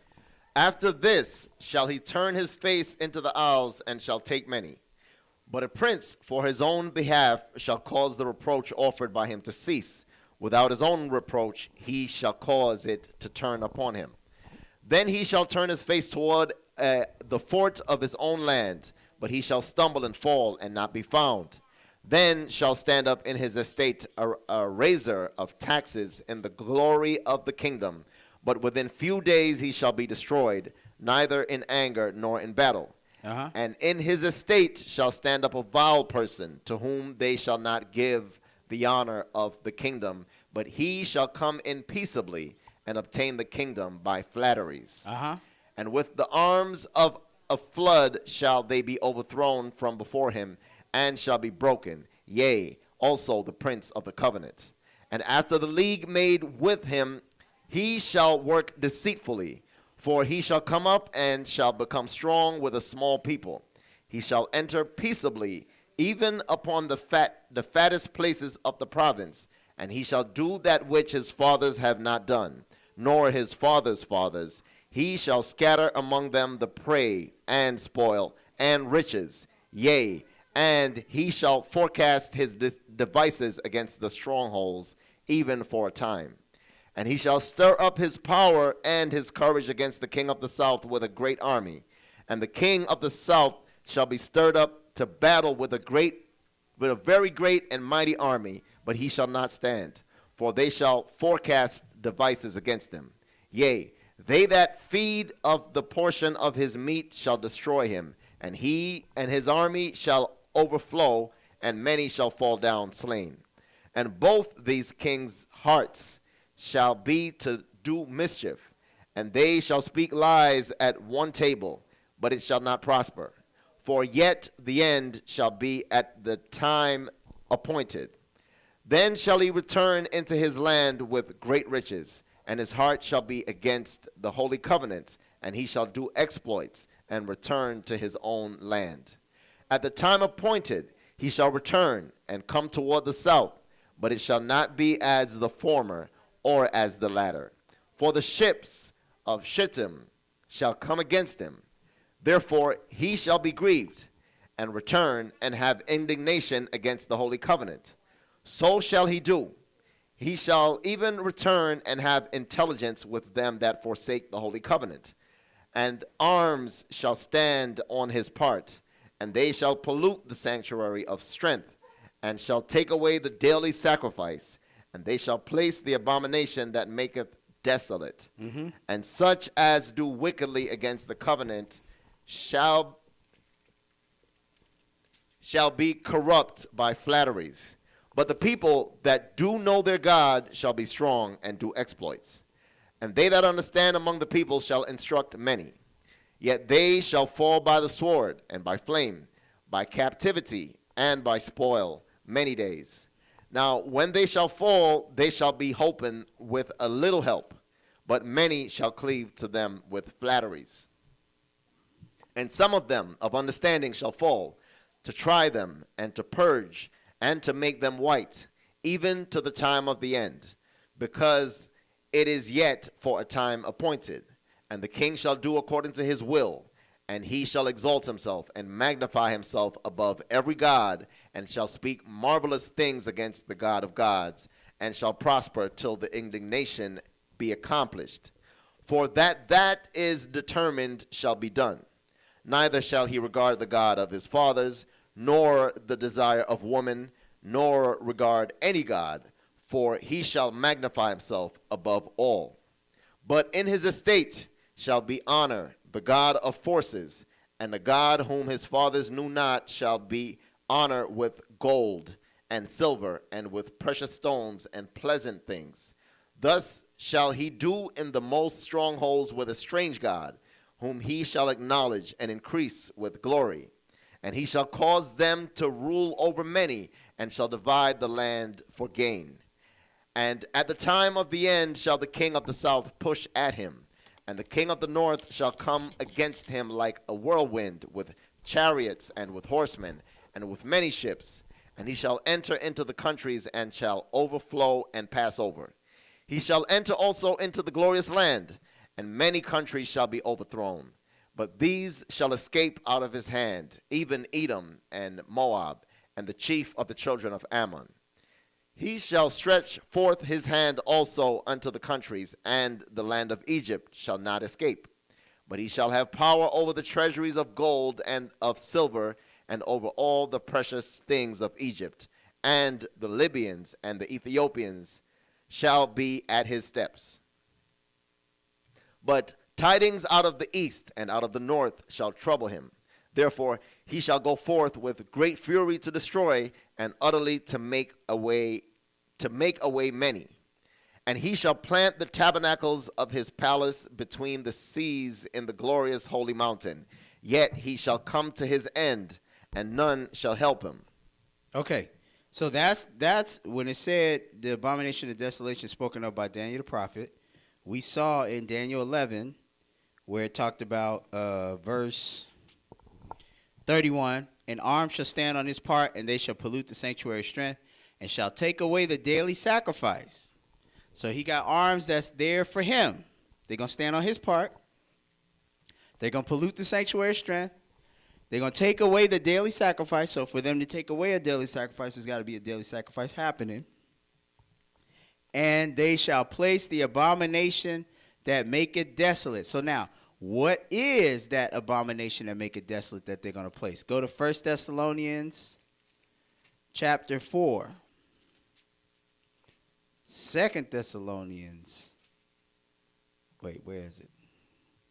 After this shall he turn his face into the isles, and shall take many. But a prince for his own behalf shall cause the reproach offered by him to cease. Without his own reproach he shall cause it to turn upon him. Then he shall turn his face toward the fort of his own land, but he shall stumble and fall, and not be found. Then shall stand up in his estate a raiser of taxes in the glory of the kingdom. But within few days he shall be destroyed, neither in anger nor in battle. And in his estate shall stand up a vile person, to whom they shall not give the honor of the kingdom, but he shall come in peaceably, and obtain the kingdom by flatteries. And with the arms of a flood shall they be overthrown from before him, and shall be broken, yea, also the prince of the covenant. And after the league made with him, he shall work deceitfully, for he shall come up and shall become strong with a small people. He shall enter peaceably even upon the fattest places of the province. And he shall do that which his fathers have not done, nor his fathers' fathers. He shall scatter among them the prey and spoil and riches. Yea, and he shall forecast his devices against the strongholds, even for a time. And he shall stir up his power and his courage against the king of the south with a great army. And the king of the south shall be stirred up to battle with a very great and mighty army, but he shall not stand, for they shall forecast devices against him. Yea, they that feed of the portion of his meat shall destroy him, and he and his army shall overflow, and many shall fall down slain. And both these kings' hearts shall be to do mischief, and they shall speak lies at one table, but it shall not prosper. For yet the end shall be at the time appointed. Then shall he return into his land with great riches, and his heart shall be against the holy covenant, and he shall do exploits, and return to his own land. At the time appointed he shall return, and come toward the south, but it shall not be as the former, or as the latter. For the ships of Shittim shall come against him. Therefore he shall be grieved, and return, and have indignation against the holy covenant. So shall he do. He shall even return and have intelligence with them that forsake the holy covenant. And arms shall stand on his part, and they shall pollute the sanctuary of strength, and shall take away the daily sacrifice, and they shall place the abomination that maketh desolate. And such as do wickedly against the covenant shall be corrupt by flatteries. But the people that do know their God shall be strong and do exploits. And they that understand among the people shall instruct many. Yet they shall fall by the sword, and by flame, by captivity, and by spoil, many days. Now when they shall fall, they shall be holpen with a little help, but many shall cleave to them with flatteries. And some of them of understanding shall fall, to try them, and to purge, and to make them white, even to the time of the end, because it is yet for a time appointed. And the king shall do according to his will, and he shall exalt himself and magnify himself above every god, and shall speak marvelous things against the God of gods, and shall prosper till the indignation be accomplished. For that is determined shall be done. Neither shall he regard the God of his fathers, nor the desire of woman, nor regard any god, for he shall magnify himself above all. But in his estate shall be honor, the God of forces, and the God whom his fathers knew not shall be honor with gold and silver, and with precious stones and pleasant things. Thus shall he do in the most strongholds with a strange God, whom he shall acknowledge and increase with glory. And he shall cause them to rule over many, and shall divide the land for gain. And at the time of the end shall the king of the south push at him, and the king of the north shall come against him like a whirlwind, with chariots and with horsemen, and with many ships. And he shall enter into the countries, and shall overflow and pass over. He shall enter also into the glorious land, and many countries shall be overthrown. But these shall escape out of his hand, even Edom and Moab, and the chief of the children of Ammon. He shall stretch forth his hand also unto the countries, and the land of Egypt shall not escape. But he shall have power over the treasuries of gold and of silver, and over all the precious things of Egypt. And the Libyans and the Ethiopians shall be at his steps. But tidings out of the east and out of the north shall trouble him. Therefore he shall go forth with great fury to destroy, and utterly to make away many. And he shall plant the tabernacles of his palace between the seas in the glorious holy mountain. Yet he shall come to his end, and none shall help him. Okay, so that's when it said the abomination of desolation spoken of by Daniel the prophet. We saw in Daniel 11 where it talked about verse 31, an arm shall stand on his part, and they shall pollute the sanctuary strength, and shall take away the daily sacrifice. So he got arms that's there for him. They're going to stand on his part. They're going to pollute the sanctuary strength. They're going to take away the daily sacrifice. So for them to take away a daily sacrifice, there's got to be a daily sacrifice happening. And they shall place the abomination that maketh desolate. So now, what is that abomination that maketh desolate that they're going to place? Go to 1 Thessalonians chapter 4. 2 Thessalonians. Wait, where is it?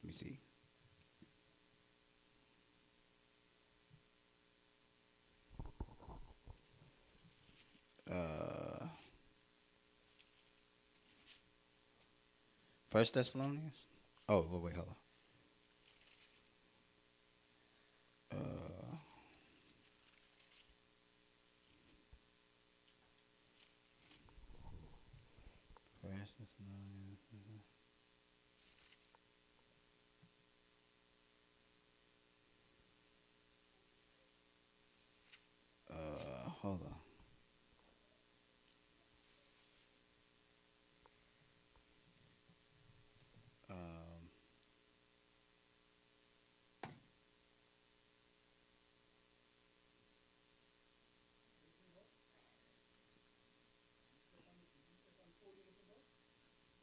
Let me see. First Thessalonians? Oh, wait, hold on. First Thessalonians. Hold on.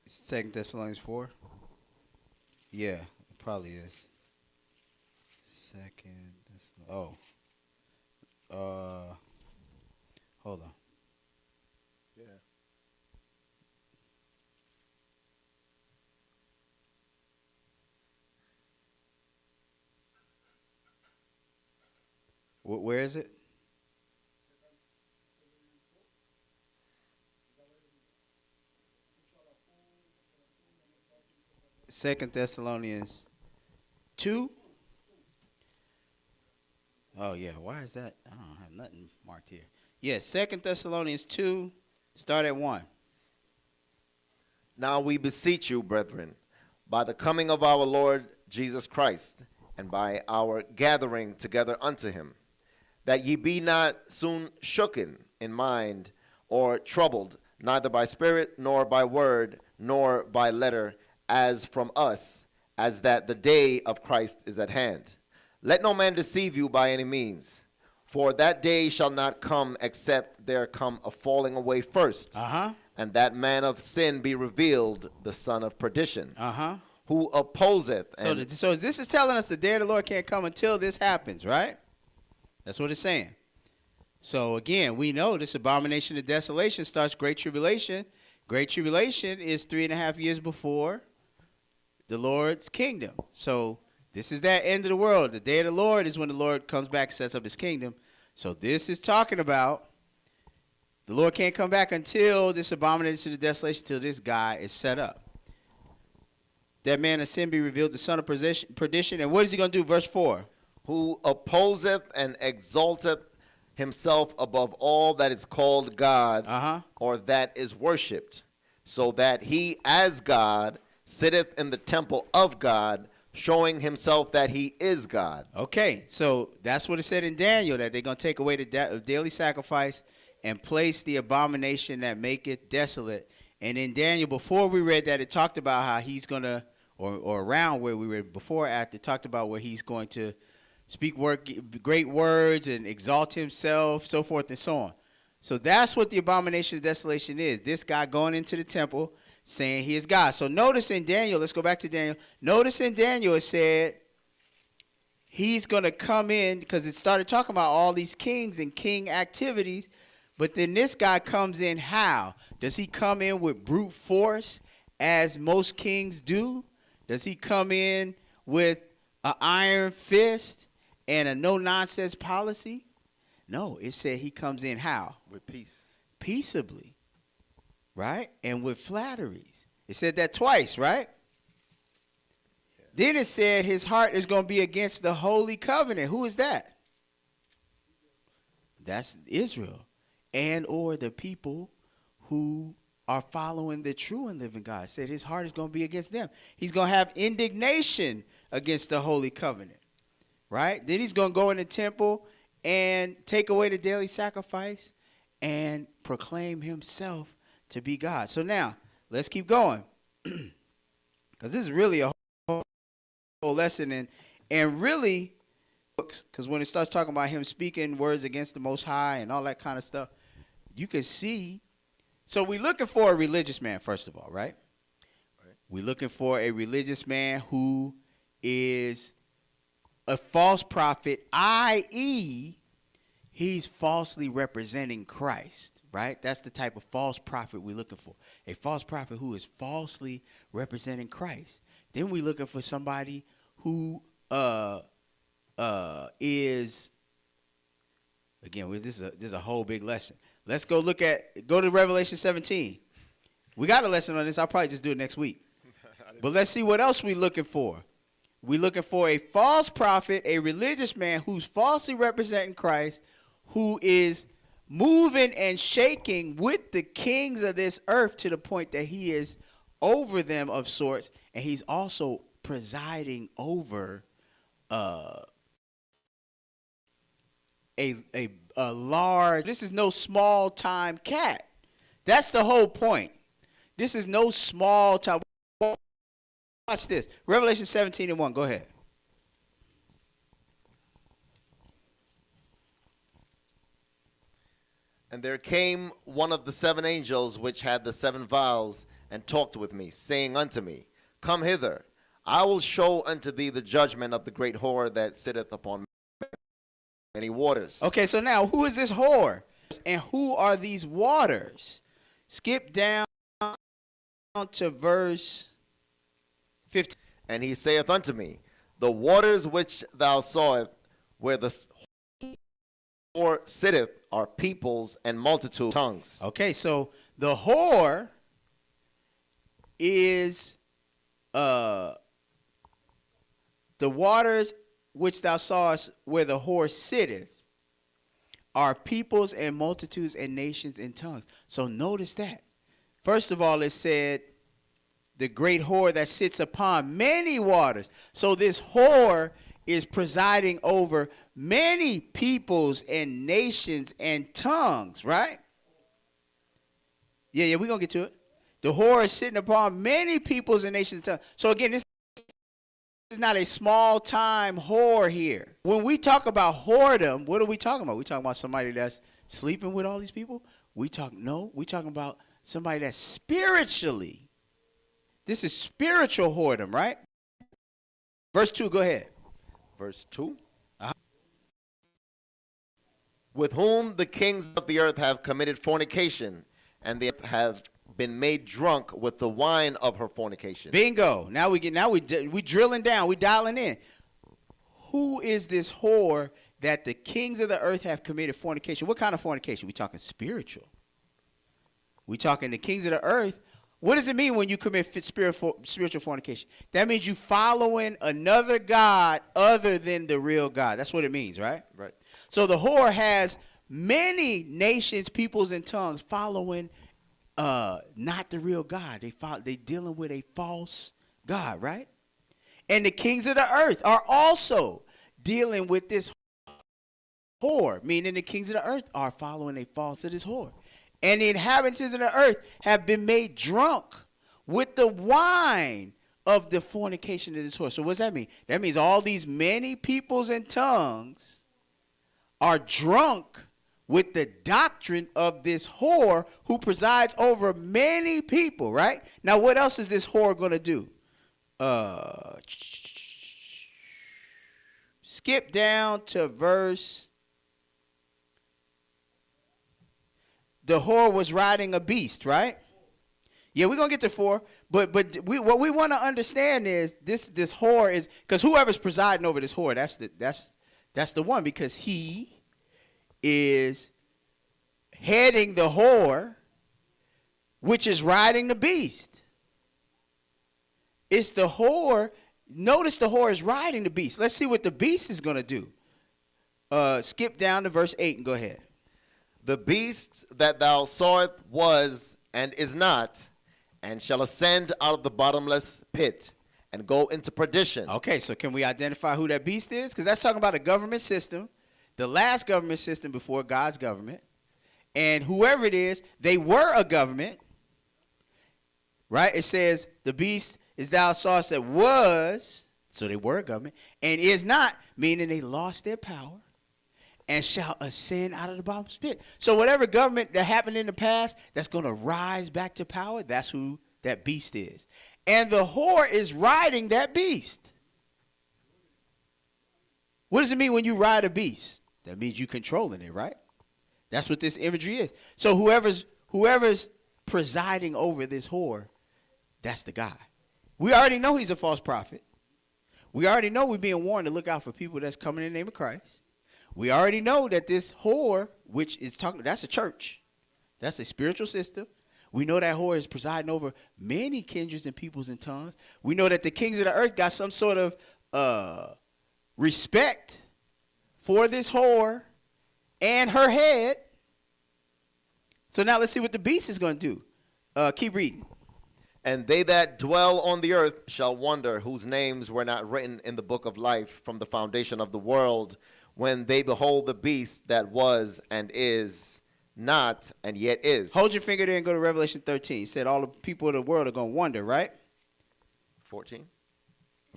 It's 2 Thessalonians 4. Yeah, it probably is. Hold on. Yeah. Where is it? Second Thessalonians 2. Oh yeah, why is that? I don't have nothing marked here. Yeah, 2 Thessalonians 2, start at 1. Now we beseech you, brethren, by the coming of our Lord Jesus Christ, and by our gathering together unto him, that ye be not soon shooken in mind or troubled, neither by spirit, nor by word, nor by letter, as from us, as that the day of Christ is at hand. Let no man deceive you by any means, for that day shall not come except there come a falling away first, and that man of sin be revealed, the son of perdition, who opposeth. So this is telling us the day of the Lord can't come until this happens, right? That's what it's saying. So again, we know this abomination of desolation starts Great Tribulation. Great Tribulation is 3.5 years before the Lord's kingdom. So this is that end of the world. The day of the Lord is when the Lord comes back and sets up his kingdom. So this is talking about the Lord can't come back until this abomination of desolation, until this guy is set up. That man of sin be revealed, the son of perdition. And what is he going to do? Verse 4. Who opposeth and exalteth himself above all that is called God, or that is worshipped, so that he as God sitteth in the temple of God, showing himself that he is God. Okay, so that's what it said in Daniel, that they're going to take away the daily sacrifice and place the abomination that maketh desolate. And in Daniel, before we read that, it talked about how he's going to, or around where we read before, after, it talked about where he's going to speak great words and exalt himself, so forth and so on. So that's what the abomination of desolation is. This guy going into the temple saying he is God. So notice in Daniel, let's go back to Daniel. Notice in Daniel it said he's going to come in, because it started talking about all these kings and king activities. But then this guy comes in how? Does he come in with brute force as most kings do? Does he come in with an iron fist and a no-nonsense policy? No, it said he comes in how? With peace. Peaceably, right? And with flatteries. It said that twice, right? Yeah. Then it said his heart is going to be against the holy covenant. Who is that? That's Israel. And or the people who are following the true and living God. It said his heart is going to be against them. He's going to have indignation against the holy covenant. Right? Then he's going to go in the temple and take away the daily sacrifice and proclaim himself to be God. So now, let's keep going. Because this is really a whole lesson. And really, because when it starts talking about him speaking words against the Most High and all that kind of stuff, you can see. So we're looking for a religious man, first of all, right? We're looking for a religious man who is a false prophet, i.e., he's falsely representing Christ, right? That's the type of false prophet we're looking for. A false prophet who is falsely representing Christ. Then we're looking for somebody who is, again, this is a whole big lesson. Let's go to Revelation 17. We got a lesson on this. I'll probably just do it next week. But let's see what else we're looking for. We're looking for a false prophet, a religious man who's falsely representing Christ, who is moving and shaking with the kings of this earth to the point that he is over them of sorts, and he's also presiding over a large. This is no small time cat. That's the whole point. This is no small time. Watch this. Revelation 17:1. Go ahead. And there came one of the 7 angels which had the 7 vials, and talked with me, saying unto me, Come hither, I will show unto thee the judgment of the great whore that sitteth upon many waters. Okay, so now who is this whore? And who are these waters? Skip down to verse 15. And he saith unto me, The waters which thou sawest, where the whore sitteth, are peoples and multitude tongues. Okay, so the whore is the waters which thou sawest where the whore sitteth are peoples and multitudes and nations and tongues. So notice that. First of all, it said the great whore that sits upon many waters. So this whore is presiding over many peoples and nations and tongues, right? Yeah, we're going to get to it. The whore is sitting upon many peoples and nations and tongues. So again, this is not a small time whore here. When we talk about whoredom, what are we talking about? We talking about somebody that's sleeping with all these people? We talking about somebody that's spiritually. This is spiritual whoredom, right? Verse 2, go ahead. Verse 2. With whom the kings of the earth have committed fornication, and they have been made drunk with the wine of her fornication. Bingo. Now we drilling down, we dialing in. Who is this whore that the kings of the earth have committed fornication? What kind of fornication? We talking spiritual. We talking the kings of the earth. What does it mean when you commit spiritual fornication? That means you following another god other than the real God. That's what it means, right? Right. So the whore has many nations, peoples, and tongues following not the real God. They dealing with a false God, right? And the kings of the earth are also dealing with this whore, meaning the kings of the earth are following a false to this whore. And the inhabitants of the earth have been made drunk with the wine of the fornication of this whore. So what does that mean? That means all these many peoples and tongues are drunk with the doctrine of this whore who presides over many people, right? Now, what else is this whore going to do? Skip down to verse. The whore was riding a beast, right? Yeah, we're going to get to 4. But what we want to understand is this whore is, because whoever's presiding over this whore, that's the one, because he is heading the whore, which is riding the beast. It's the whore. Notice the whore is riding the beast. Let's see what the beast is going to do. Skip down to verse 8 and go ahead. The beast that thou sawest was and is not, and shall ascend out of the bottomless pit and go into perdition. Okay, so can we identify who that beast is? Because that's talking about a government system the last government system before God's government. And whoever it is, they were a government. Right? It says the beast is thou sawest that was, so they were a government, and is not, meaning they lost their power, and shall ascend out of the bottomless pit. So whatever government that happened in the past that's going to rise back to power, that's who that beast is. And the whore is riding that beast. What does it mean when you ride a beast? That means you controlling it, right? That's what this imagery is. So whoever's presiding over this whore, that's the guy. We already know he's a false prophet. We already know we're being warned to look out for people that's coming in the name of Christ. We already know that this whore, which is talking, that's a church. That's a spiritual system. We know that whore is presiding over many kindreds and peoples and tongues. We know that the kings of the earth got some sort of respect for this whore and her head. So now let's see what the beast is going to do. Keep reading. And they that dwell on the earth shall wonder, whose names were not written in the book of life from the foundation of the world, when they behold the beast that was and is not and yet is. Hold your finger there and go to Revelation 13. It said all the people of the world are going to wonder, right? 14.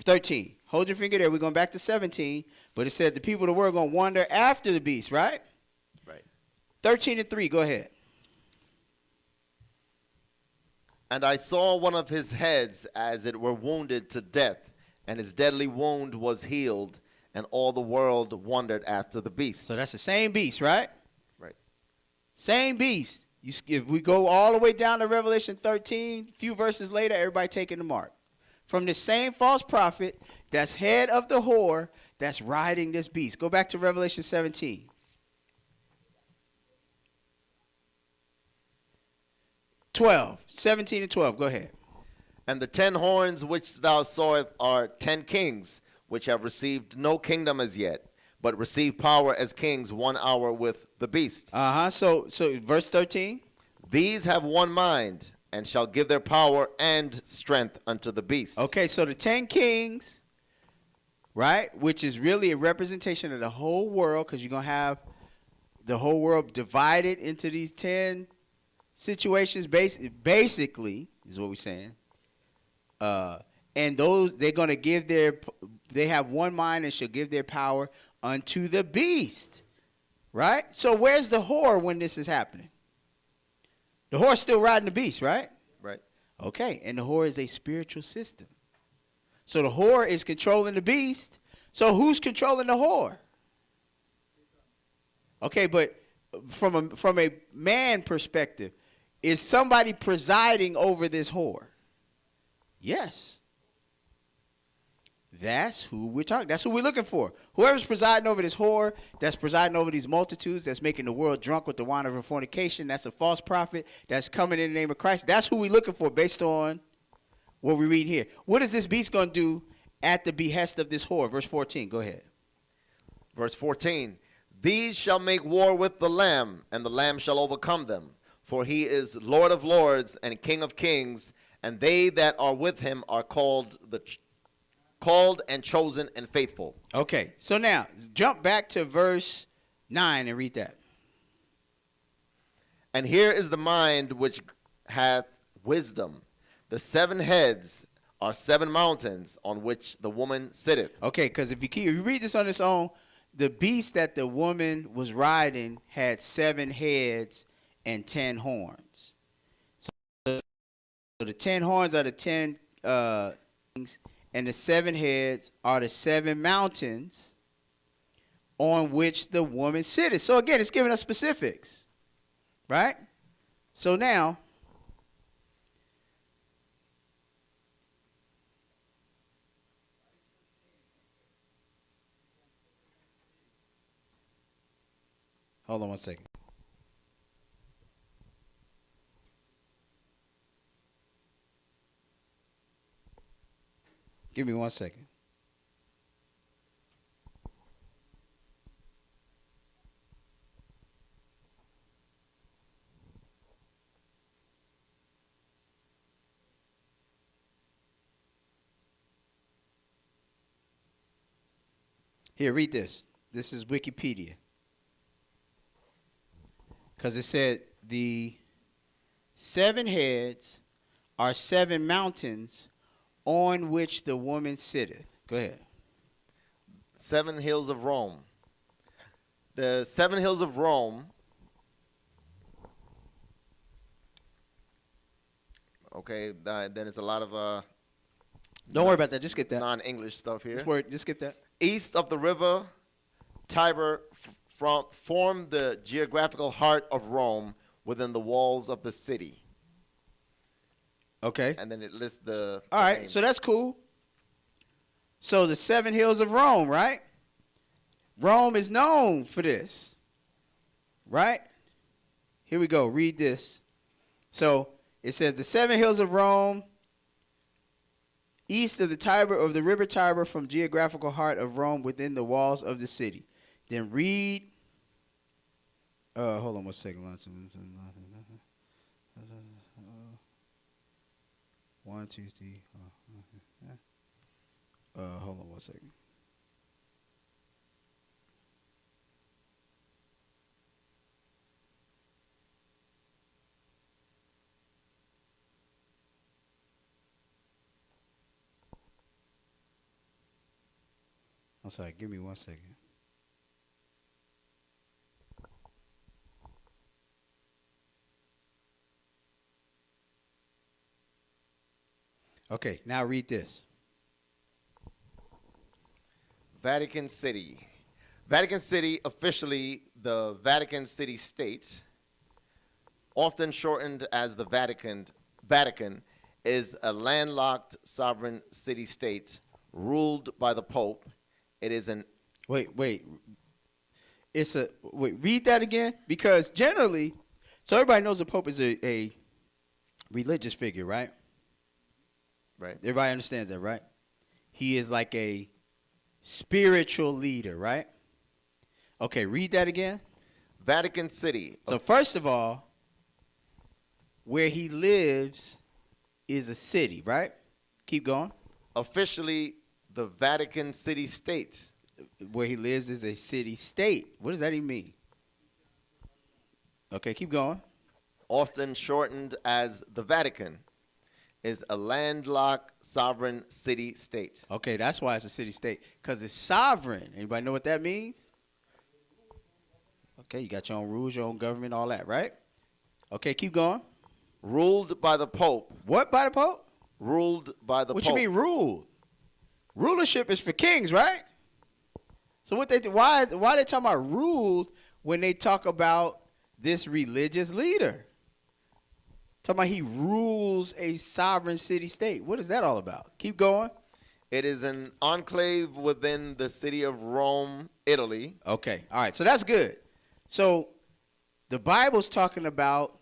13. Hold your finger there. We're going back to 17. But it said the people of the world are going to wonder after the beast, right? Right. 13 and 3. Go ahead. And I saw one of his heads as it were wounded to death, and his deadly wound was healed, and all the world wondered after the beast. So that's the same beast, right? Right. Same beast. If we go all the way down to Revelation 13, a few verses later, everybody taking the mark. From the same false prophet that's head of the whore that's riding this beast. Go back to Revelation 17. 12. 17 and 12. Go ahead. And the 10 horns which thou sawest are 10 kings, which have received no kingdom as yet, but receive power as kings 1 hour with the beast. So verse 13. These have one mind, and shall give their power and strength unto the beast. Okay, so the 10 kings, right, which is really a representation of the whole world, because you're going to have the whole world divided into these 10 situations, basically, is what we're saying. And those, they're going to give they have one mind and shall give their power unto the beast. Right? So where's the whore when this is happening? The whore's still riding the beast, right? Right. Okay, and the whore is a spiritual system. So the whore is controlling the beast. So who's controlling the whore? Okay, but from a man perspective, is somebody presiding over this whore? Yes. That's who we're talking. That's who we're looking for. Whoever's presiding over this whore, that's presiding over these multitudes, that's making the world drunk with the wine of her fornication, that's a false prophet, that's coming in the name of Christ. That's who we're looking for based on what we read here. What is this beast going to do at the behest of this whore? Verse 14. Go ahead. Verse 14. These shall make war with the Lamb, and the Lamb shall overcome them. For he is Lord of lords and King of kings, and they that are with him are called and chosen and faithful. Okay, so now jump back to verse 9 and read that. And here is the mind which hath wisdom. The 7 heads are 7 mountains on which the woman sitteth. Okay, because if you read this on its own, the beast that the woman was riding had 7 heads and 10 horns. So the 10 horns are the 10 kings, and the 7 heads are the 7 mountains on which the woman sitteth. So again, it's giving us specifics, right? So now, hold on one second. Give me 1 second. Here, read this. This is Wikipedia. Because it said the 7 heads are 7 mountains on which the woman sitteth. Go ahead. 7 hills of Rome. The 7 hills of Rome. Okay, then it's a lot of Don't worry about that. Just skip that. non-English stuff here. Just skip that. East of the river Tiber form the geographical heart of Rome within the walls of the city. Okay. And then it lists the All right. names. So that's cool. So the 7 hills of Rome, right? Rome is known for this. Right? Here we go. Read this. So it says the 7 hills of Rome, east of the Tiber, of the river Tiber, from geographical heart of Rome within the walls of the city. Then read. Hold on 1 second. 1, 2, 3. Hold on 1 second. I'm sorry. Give me 1 second. Okay, now read this. Vatican City. Vatican City, officially the Vatican City State, often shortened as the Vatican, is a landlocked sovereign city-state ruled by the Pope. It is an Wait. Read that again, because generally, so everybody knows the Pope is a religious figure, right? right. Everybody understands that, right? He is like a spiritual leader, right? Okay, read that again. Vatican City. So first of all, where he lives is a city, right? Keep going. Officially the Vatican City State. Where he lives is a city-state. What does that even mean? Okay, keep going. Often shortened as the Vatican, is a landlocked sovereign city-state. Okay, that's why it's a city-state, because it's sovereign. Anybody know what that means? Okay, you got your own rules, your own government, all that, right? Okay, keep going. Ruled by the Pope. What, by the Pope? Ruled by the What Pope. you mean ruled? Rulership is for kings, right? So what they why they talking about ruled when they talk about this religious leader? Talking about he rules a sovereign city-state. What is that all about? Keep going. It is an enclave within the city of Rome, Italy. Okay, all right, so that's good. So the Bible's talking about,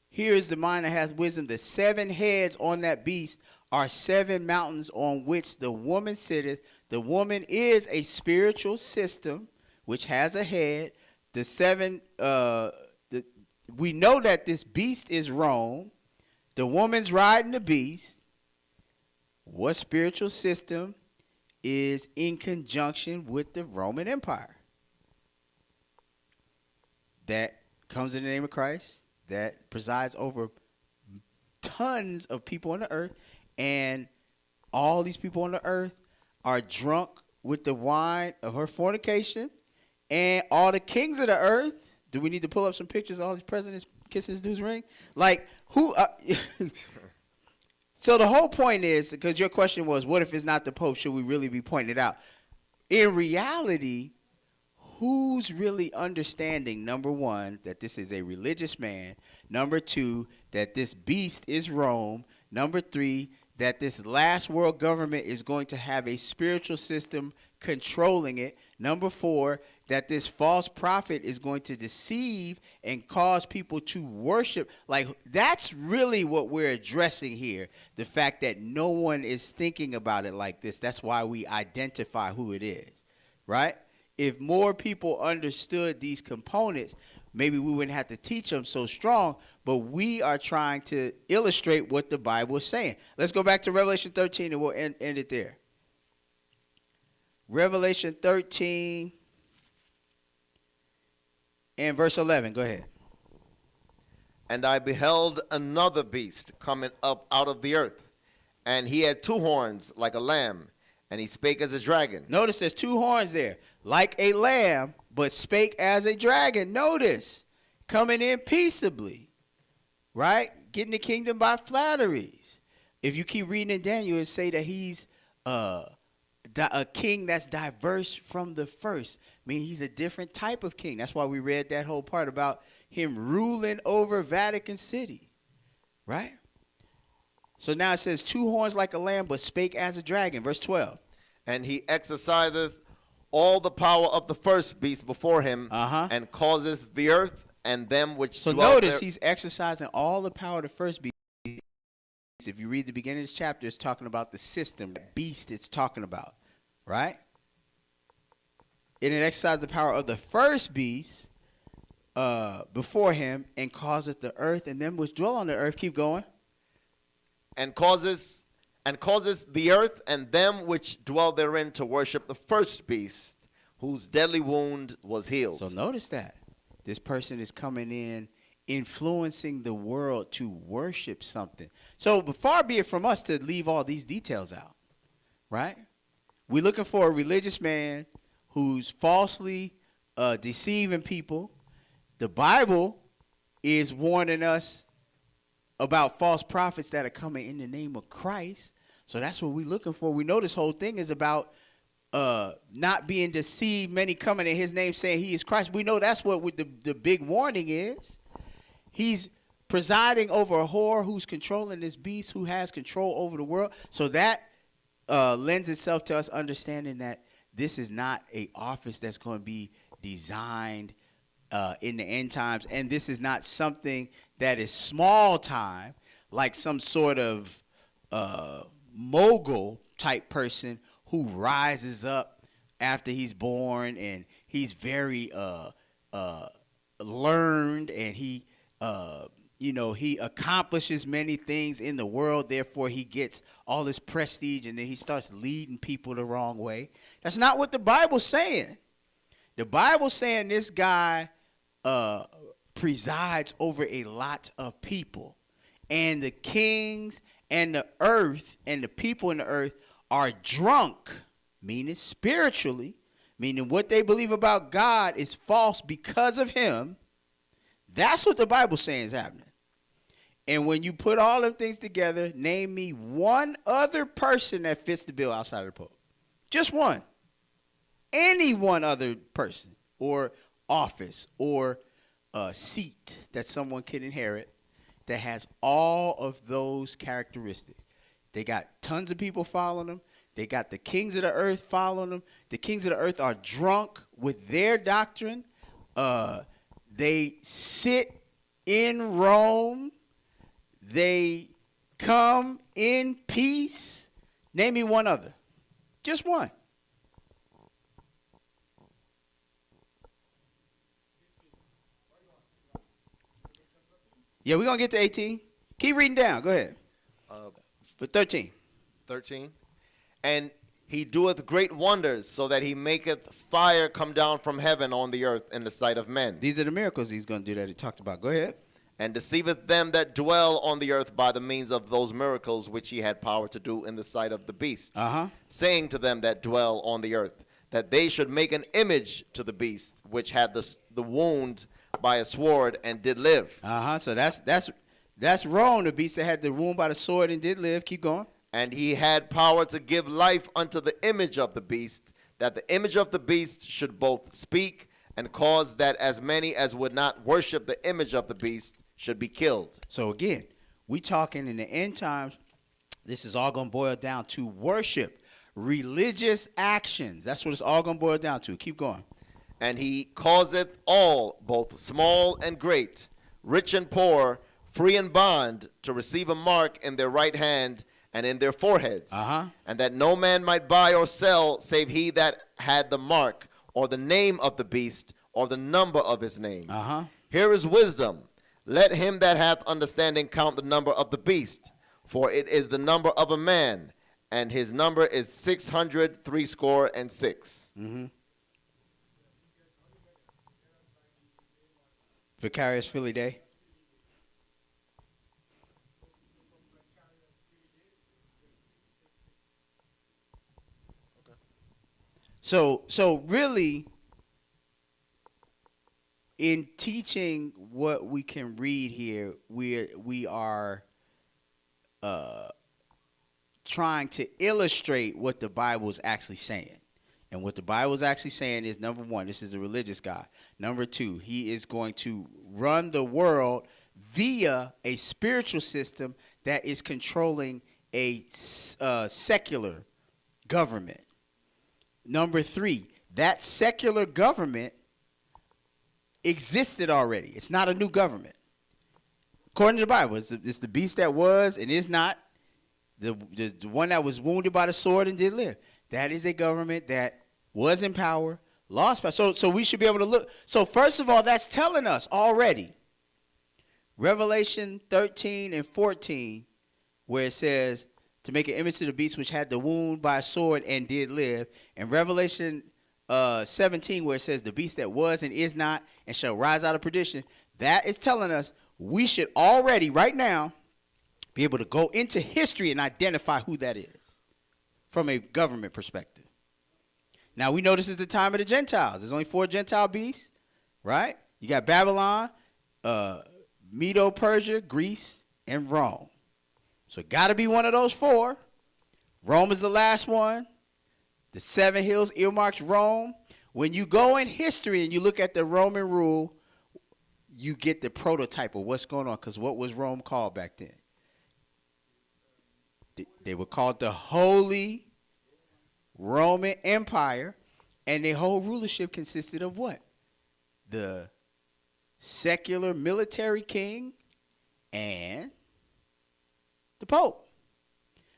here is the mind that has wisdom. The 7 heads on that beast are 7 mountains on which the woman sitteth. The woman is a spiritual system which has a head. The 7, we know that this beast is Rome. The woman's riding the beast. What spiritual system is in conjunction with the Roman Empire? That comes in the name of Christ, that presides over tons of people on the earth, and all these people on the earth are drunk with the wine of her fornication, and all the kings of the earth. Do we need to pull up some pictures of all these presidents kissing this dude's ring? Like, who? So the whole point is, because your question was, what if it's not the Pope? Should we really be pointing it out? In reality, who's really understanding, number one, that this is a religious man, number two, that this beast is Rome, number three, that this last world government is going to have a spiritual system controlling it, number four, that this false prophet is going to deceive and cause people to worship. Like, that's really what we're addressing here, the fact that no one is thinking about it like this. That's why we identify who it is, right? If more people understood these components, maybe we wouldn't have to teach them so strong, but we are trying to illustrate what the Bible is saying. Let's go back to Revelation 13 and we'll end it there. Revelation 13. And verse 11, go ahead. And I beheld another beast coming up out of the earth, and he had two horns like a lamb, and he spake as a dragon. Notice there's two horns there, like a lamb, but spake as a dragon. Notice, coming in peaceably, right? Getting the kingdom by flatteries. If you keep reading in Daniel, it say that he's a king that's diverse from the first. I mean, he's a different type of king. That's why we read that whole part about him ruling over Vatican City, right? So now it says, two horns like a lamb, but spake as a dragon. Verse 12. And he exerciseth all the power of the first beast before him, and causeth the earth and them which So dwell notice there. he's exercising all the power of the first beast. If you read the beginning of this chapter, it's talking about the system, the beast it's talking about, right? And it exercised the power of the first beast before him, and causeth the earth and them which dwell on the earth. Keep going. And causes the earth and them which dwell therein to worship the first beast, whose deadly wound was healed. So notice that. This person is coming in, influencing the world to worship something. So far be it from us to leave all these details out, right? We're looking for a religious man who's falsely deceiving people. The Bible is warning us about false prophets that are coming in the name of Christ. So that's what we're looking for. We know this whole thing is about not being deceived, many coming in his name saying he is Christ. We know that's what the big warning is. He's presiding over a whore who's controlling this beast, who has control over the world. So that lends itself to us understanding that this is not an office that's going to be designed in the end times. And this is not something that is small time, like some sort of mogul type person who rises up after he's born, and he's very learned, and he accomplishes many things in the world. Therefore, he gets all this prestige, and then he starts leading people the wrong way. That's not what the Bible's saying. The Bible's saying this guy presides over a lot of people, and the kings and the earth and the people in the earth are drunk, meaning spiritually, meaning what they believe about God is false because of him. That's what the Bible's saying is happening. And when you put all them things together, name me one other person that fits the bill outside of the Pope. Just one. Any one other person or office or seat that someone can inherit that has all of those characteristics. They got tons of people following them. They got the kings of the earth following them. The kings of the earth are drunk with their doctrine. They sit in Rome. They come in peace. Name me one other. Just one. Yeah, we're going to get to 18. Keep reading down. Go ahead. For 13. 13. And he doeth great wonders, so that he maketh fire come down from heaven on the earth in the sight of men. These are the miracles he's going to do that he talked about. Go ahead. And deceiveth them that dwell on the earth by the means of those miracles which he had power to do in the sight of the beast. Saying to them that dwell on the earth, that they should make an image to the beast, which had the wound by a sword and did live. So that's wrong. The beast that had the wound by the sword and did live. Keep going. And he had power to give life unto the image of the beast, that the image of the beast should both speak and cause that as many as would not worship the image of the beast should be killed. So again, we talking in the end times, this is all going to boil down to worship, religious actions. That's what it's all going to boil down to. Keep going. And he causeth all, both small and great, rich and poor, free and bond, to receive a mark in their right hand and in their foreheads, and that no man might buy or sell save he that had the mark, or the name of the beast, or the number of his name. Here is wisdom. Let him that hath understanding count the number of the beast, for it is the number of a man, and his number is 666. Vicarious Philly Day. So really, in teaching what we can read here, we are trying to illustrate what the Bible is actually saying. And what the Bible is actually saying is, number one, this is a religious God. Number two, he is going to run the world via a spiritual system that is controlling a secular government. Number three, that secular government existed already. It's not a new government. According to the Bible, it's the beast that was and is not, the one that was wounded by the sword and did live. That is a government that was in power, lost power. So we should be able to look. So first of all, that's telling us already, Revelation 13 and 14, where it says, to make an image to the beast which had the wound by a sword and did live. And Revelation 17, where it says the beast that was and is not and shall rise out of perdition. That is telling us we should already, right now, be able to go into history and identify who that is from a government perspective. Now, we know this is the time of the Gentiles. There's only 4 Gentile beasts, right? You got Babylon, Medo-Persia, Greece, and Rome. So it got to be one of those 4. Rome is the last one. The 7 hills earmarks Rome. When you go in history and you look at the Roman rule, you get the prototype of what's going on. Because what was Rome called back then? They were called the Holy Roman Empire. And their whole rulership consisted of what? The secular military king and the Pope.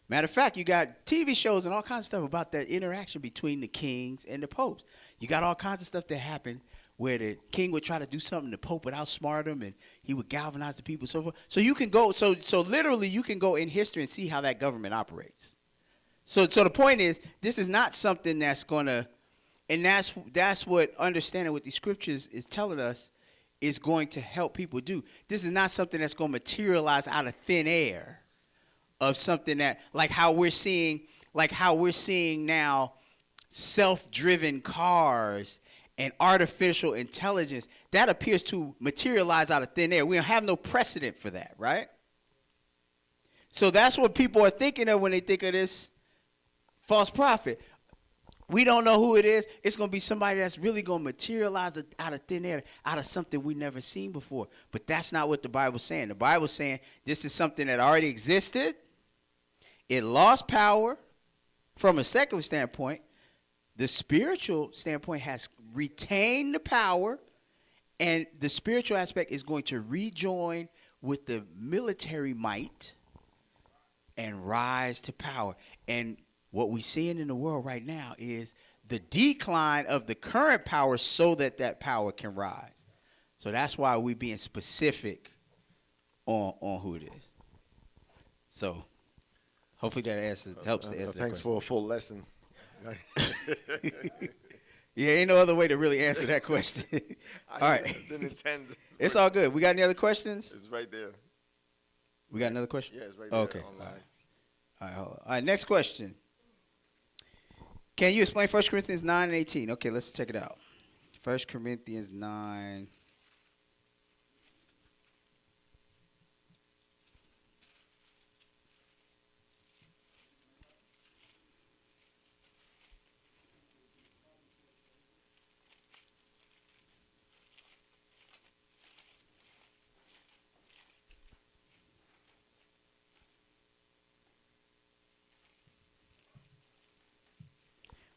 Matter of fact, you got TV shows and all kinds of stuff about that interaction between the kings and the popes. You got all kinds of stuff that happened where the king would try to do something, the Pope would outsmart him, and he would galvanize the people, so forth. So you can go, so literally you can go in history and see how that government operates. So the point is, this is not something that's going to, and that's what understanding what these scriptures is telling us is going to help people do. This is not something that's going to materialize out of thin air of something that, like how we're seeing now self-driven cars and artificial intelligence. That appears to materialize out of thin air. We don't have no precedent for that, right? So that's what people are thinking of when they think of this false prophet. We don't know who it is. It's going to be somebody that's really going to materialize out of thin air, out of something we never seen before. But that's not what the Bible's saying. The Bible's saying this is something that already existed. It lost power from a secular standpoint. The spiritual standpoint has retained the power, and the spiritual aspect is going to rejoin with the military might and rise to power. And what we're seeing in the world right now is the decline of the current power so that power can rise. So that's why we're being specific on who it is. So hopefully that helps to answer that Thanks question. for a full lesson. Yeah, ain't no other way to really answer that question. All right. Didn't intend. It's all good. We got any other questions? It's right there. We got another question? Yeah, it's right there. Okay. Online. All right, hold on. All right, next question. Can you explain 1 Corinthians 9 and 18? Okay, let's check it out. 1 Corinthians 9.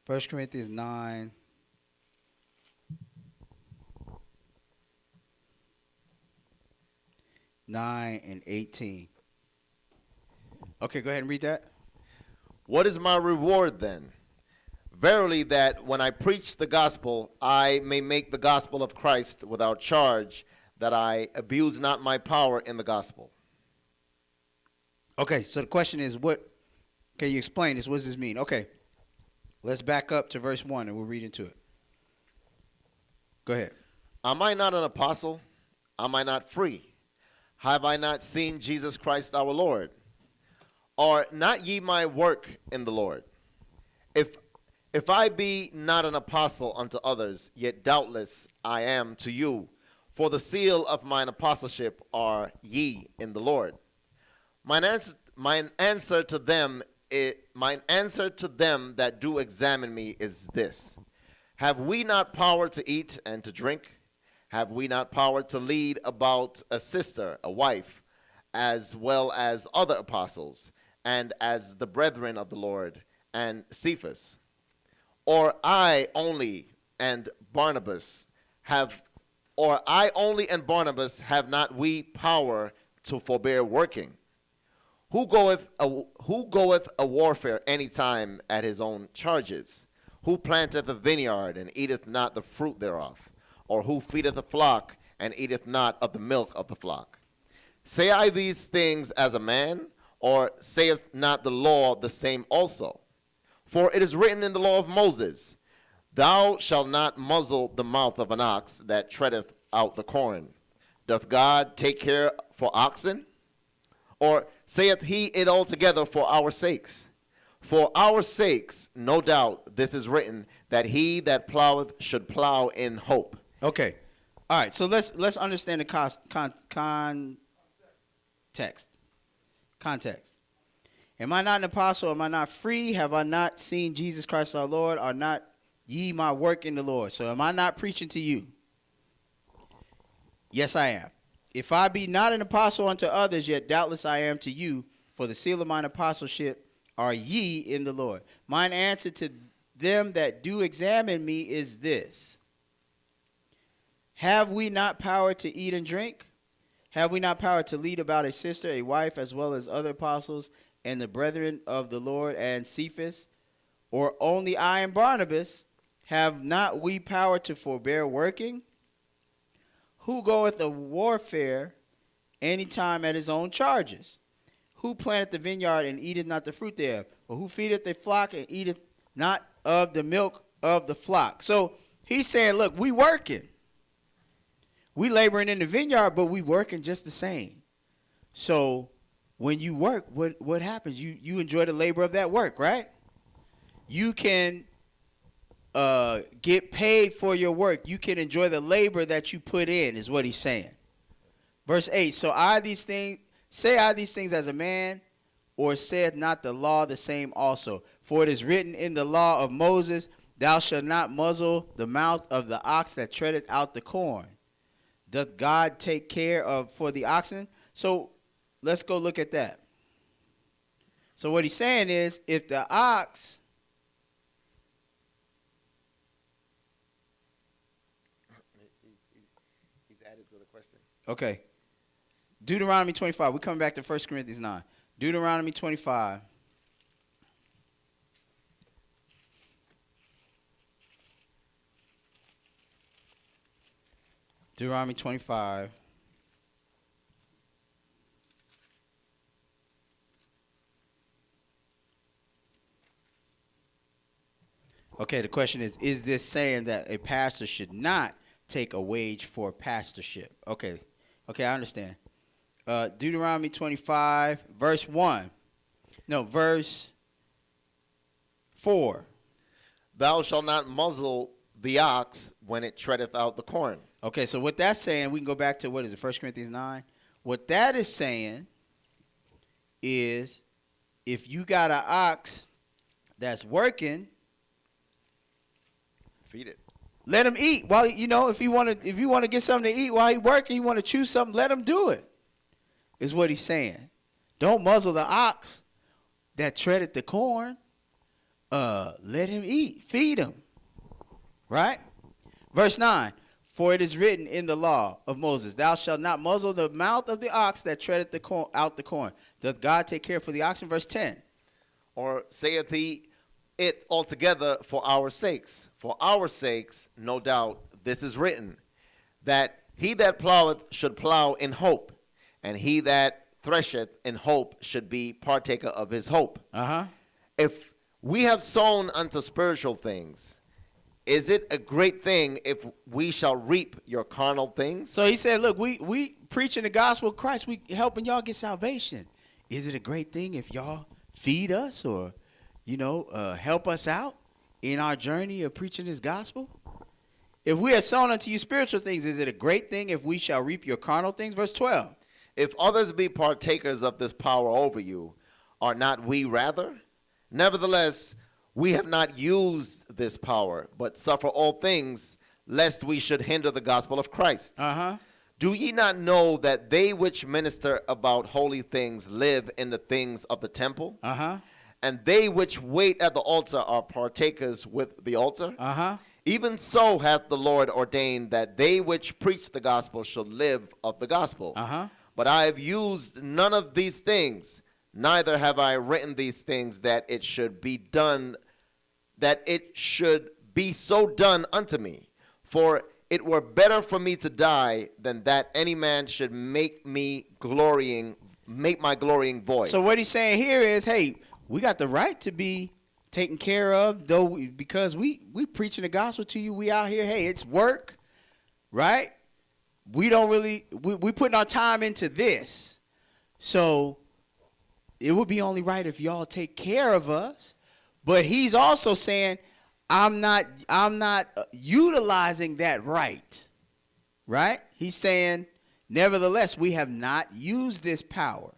First Corinthians 9. And 18. Okay, go ahead and read that. What is my reward then? Verily that when I preach the gospel, I may make the gospel of Christ without charge, that I abuse not my power in the gospel. Okay, so the question is, what can you explain this? What does this mean? Okay, let's back up to verse 1 and we'll read into it. Go ahead. Am I not an apostle? Am I not free? Have I not seen Jesus Christ our Lord? Are not ye my work in the Lord? If I be not an apostle unto others, yet doubtless I am to you. For the seal of mine apostleship are ye in the Lord. Mine answer to them that do examine me is this: Have we not power to eat and to drink? Have we not power to lead about a sister, a wife, as well as other apostles, and as the brethren of the Lord, and Cephas? Or I only and Barnabas have not we power to forbear working? Who goeth a warfare any time at his own charges? Who planteth a vineyard and eateth not the fruit thereof? Or who feedeth a flock and eateth not of the milk of the flock? Say I these things as a man, or saith not the law the same also? For it is written in the law of Moses, Thou shalt not muzzle the mouth of an ox that treadeth out the corn. Doth God take care for oxen? Or saith he it altogether for our sakes? For our sakes, no doubt, this is written, that he that ploweth should plow in hope. Okay. All right. So let's understand the context. Am I not an apostle? Am I not free? Have I not seen Jesus Christ our Lord? Are not ye my work in the Lord? So am I not preaching to you? Yes, I am. If I be not an apostle unto others, yet doubtless I am to you. For the seal of mine apostleship are ye in the Lord. Mine answer to them that do examine me is this: Have we not power to eat and drink? Have we not power to lead about a sister, a wife, as well as other apostles, and the brethren of the Lord, and Cephas? Or only I and Barnabas? Have not we power to forbear working? Who goeth a warfare any time at his own charges? Who planteth the vineyard and eateth not the fruit thereof? Or who feedeth the flock and eateth not of the milk of the flock? So he's saying, look, we working. We laboring in the vineyard, but we working just the same. So when you work, what happens? You enjoy the labor of that work, right? You can get paid for your work. You can enjoy the labor that you put in, is what he's saying. Verse 8, so say I these things as a man, or saith not the law the same also? For it is written in the law of Moses, Thou shalt not muzzle the mouth of the ox that treadeth out the corn. Doth God take care for the oxen? So let's go look at that. So what he's saying is, if the ox... He's added to the question. Okay. Deuteronomy 25. We're coming back to 1 Corinthians 9. Deuteronomy 25. Deuteronomy 25. Okay, the question is this saying that a pastor should not take a wage for pastorship? Okay, I understand. Deuteronomy 25, verse 1. No, verse 4. Thou shalt not muzzle the ox when it treadeth out the corn. Okay, so what that's saying, we can go back to, what is it, 1 Corinthians 9? What that is saying is, if you got an ox that's working, feed it. Let him eat. While if you want to get something to eat while he working, you want to chew something, let him do it. Is what he's saying. Don't muzzle the ox that treaded the corn. Let him eat. Feed him. Right? Verse 9. For it is written in the law of Moses, Thou shalt not muzzle the mouth of the ox that treadeth out the corn. Doth God take care for the oxen? Verse 10. Or saith he it altogether for our sakes? For our sakes, no doubt, this is written, that he that ploweth should plow in hope, and he that thresheth in hope should be partaker of his hope. Uh-huh. If we have sown unto spiritual things, Is it a great thing if we shall reap your carnal things? So he said, look, we preaching the gospel of Christ. We helping y'all get salvation. Is it a great thing if y'all feed us or, help us out in our journey of preaching this gospel? If we are sown unto you spiritual things, is it a great thing if we shall reap your carnal things? Verse 12. If others be partakers of this power over you, are not we rather? Nevertheless, we have not used this power, but suffer all things, lest we should hinder the gospel of Christ. Do ye not know that they which minister about holy things live in the things of the temple? And they which wait at the altar are partakers with the altar? Even so hath the Lord ordained that they which preach the gospel shall live of the gospel. But I have used none of these things, neither have I written these things that it should be done, that it should be so done unto me. For it were better for me to die than that any man should make my glorying void. So what he's saying here is, hey, we got the right to be taken care of, because we preaching the gospel to you. We out here, hey, it's work, right? We don't really, we putting our time into this. So it would be only right if y'all take care of us. But he's also saying, I'm not utilizing that right. He's saying, nevertheless, we have not used this power,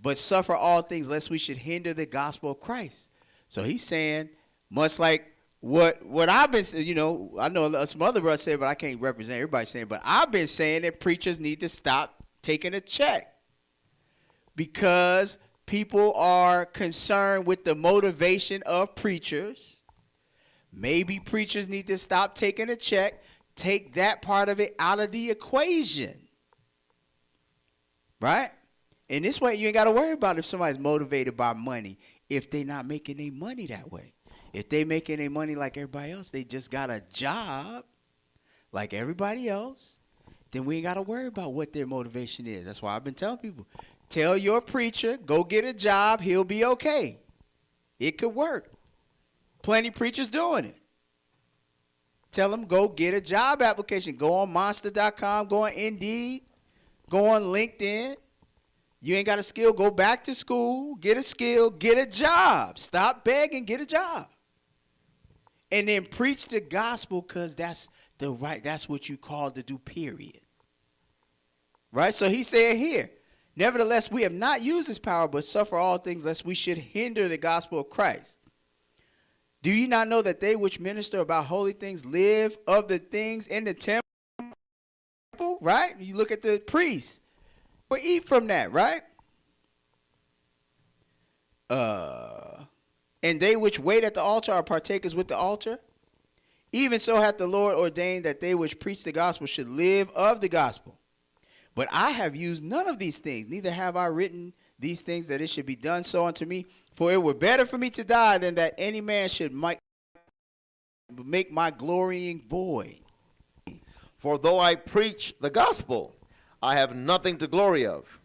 but suffer all things lest we should hinder the gospel of Christ. So he's saying, much like what I've been saying, I know some other brothers say, but I can't represent everybody saying, but I've been saying that preachers need to stop taking a check because people are concerned with the motivation of preachers. Maybe preachers need to stop taking a check, take that part of it out of the equation. Right? And this way, you ain't got to worry about if somebody's motivated by money if they're not making their money that way. If they making their money like everybody else, they just got a job like everybody else, then we ain't got to worry about what their motivation is. That's why I've been telling people, tell your preacher, go get a job, he'll be okay. It could work. Plenty of preachers doing it. Tell them, go get a job application. Go on Monster.com, go on Indeed, go on LinkedIn. You ain't got a skill, go back to school, get a skill, get a job. Stop begging, get a job. And then preach the gospel, because that's what you called to do, period. Right? So he said here, nevertheless, we have not used this power, but suffer all things lest we should hinder the gospel of Christ. Do you not know that they which minister about holy things live of the things in the temple? Right? You look at the priests. But eat from that, right? And they which wait at the altar are partakers with the altar. Even so hath the Lord ordained that they which preach the gospel should live of the gospel. But I have used none of these things, neither have I written these things that it should be done so unto me. For it were better for me to die than that any man should make my glorying void. For though I preach the gospel, I have nothing to glory of,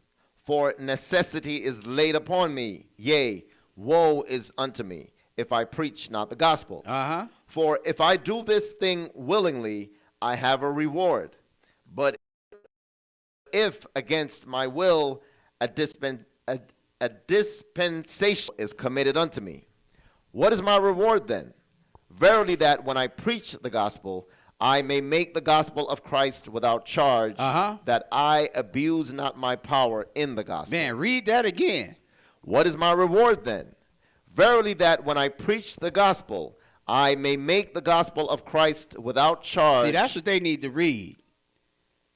for necessity is laid upon me. Yea, woe is unto me, if I preach not the gospel. For if I do this thing willingly, I have a reward. But if against my will a dispensation is committed unto me, what is my reward then? Verily that when I preach the gospel, I may make the gospel of Christ without charge, that I abuse not my power in the gospel. Man, read that again. What is my reward then? Verily that when I preach the gospel, I may make the gospel of Christ without charge. See, that's what they need to read.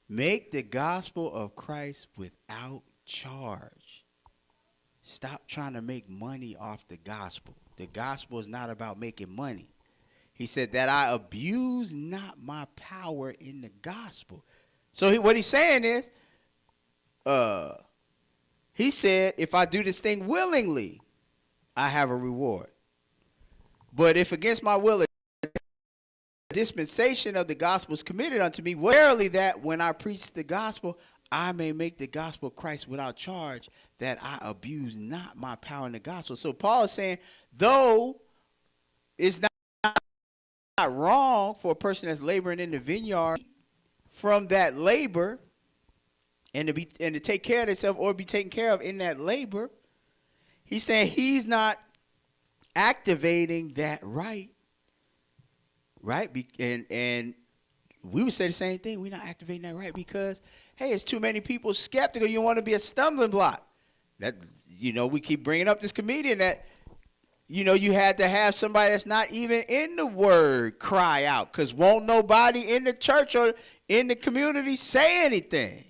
Make the gospel of Christ without charge. Stop trying to make money off the gospel. The gospel is not about making money. He said that I abuse not my power in the gospel. So what he's saying is, he said, if I do this thing willingly, I have a reward. But if against my will a dispensation of the gospel is committed unto me, verily that when I preach the gospel, I may make the gospel of Christ without charge, that I abuse not my power in the gospel. So Paul is saying, though it's not not wrong for a person that's laboring in the vineyard from that labor and to take care of themselves or be taken care of in that labor. He's saying he's not activating that right. And we would say the same thing. We're not activating that right because, hey, it's too many people skeptical. You want to be a stumbling block. That, we keep bringing up this comedian that, you had to have somebody that's not even in the word cry out because won't nobody in the church or in the community say anything.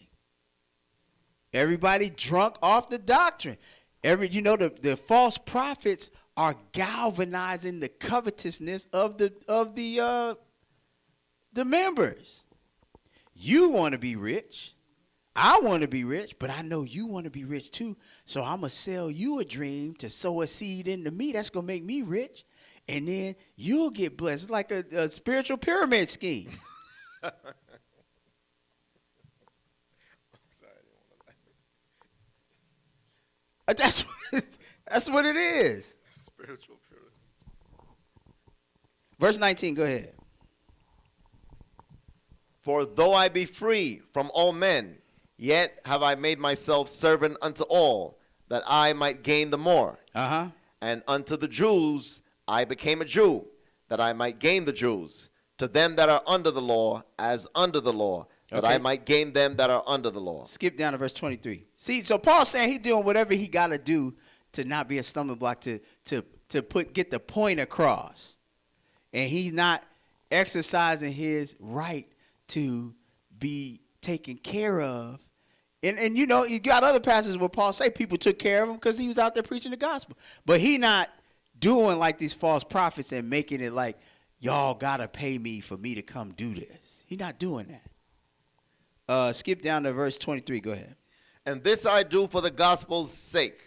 Everybody drunk off the doctrine. The false prophets are galvanizing the covetousness of the members. You want to be rich. I want to be rich, but I know you want to be rich too. So I'm going to sell you a dream to sow a seed into me. That's going to make me rich. And then you'll get blessed. It's like a spiritual pyramid scheme. That's what it is. Spiritual pyramid. Verse 19, go ahead. For though I be free from all men, yet have I made myself servant unto all, that I might gain the more. Uh-huh. And unto the Jews I became a Jew, that I might gain the Jews. To them that are under the law, as under the law, that Okay. I might gain them that are under the law. Skip down to verse 23. See, so Paul's saying he's doing whatever he got to do to not be a stumbling block, to get the point across. And he's not exercising his right to be taken care of. And you got other passages where Paul say people took care of him because he was out there preaching the gospel. But he not doing like these false prophets and making it like, y'all got to pay me for me to come do this. He's not doing that. Skip down to verse 23. Go ahead. And this I do for the gospel's sake,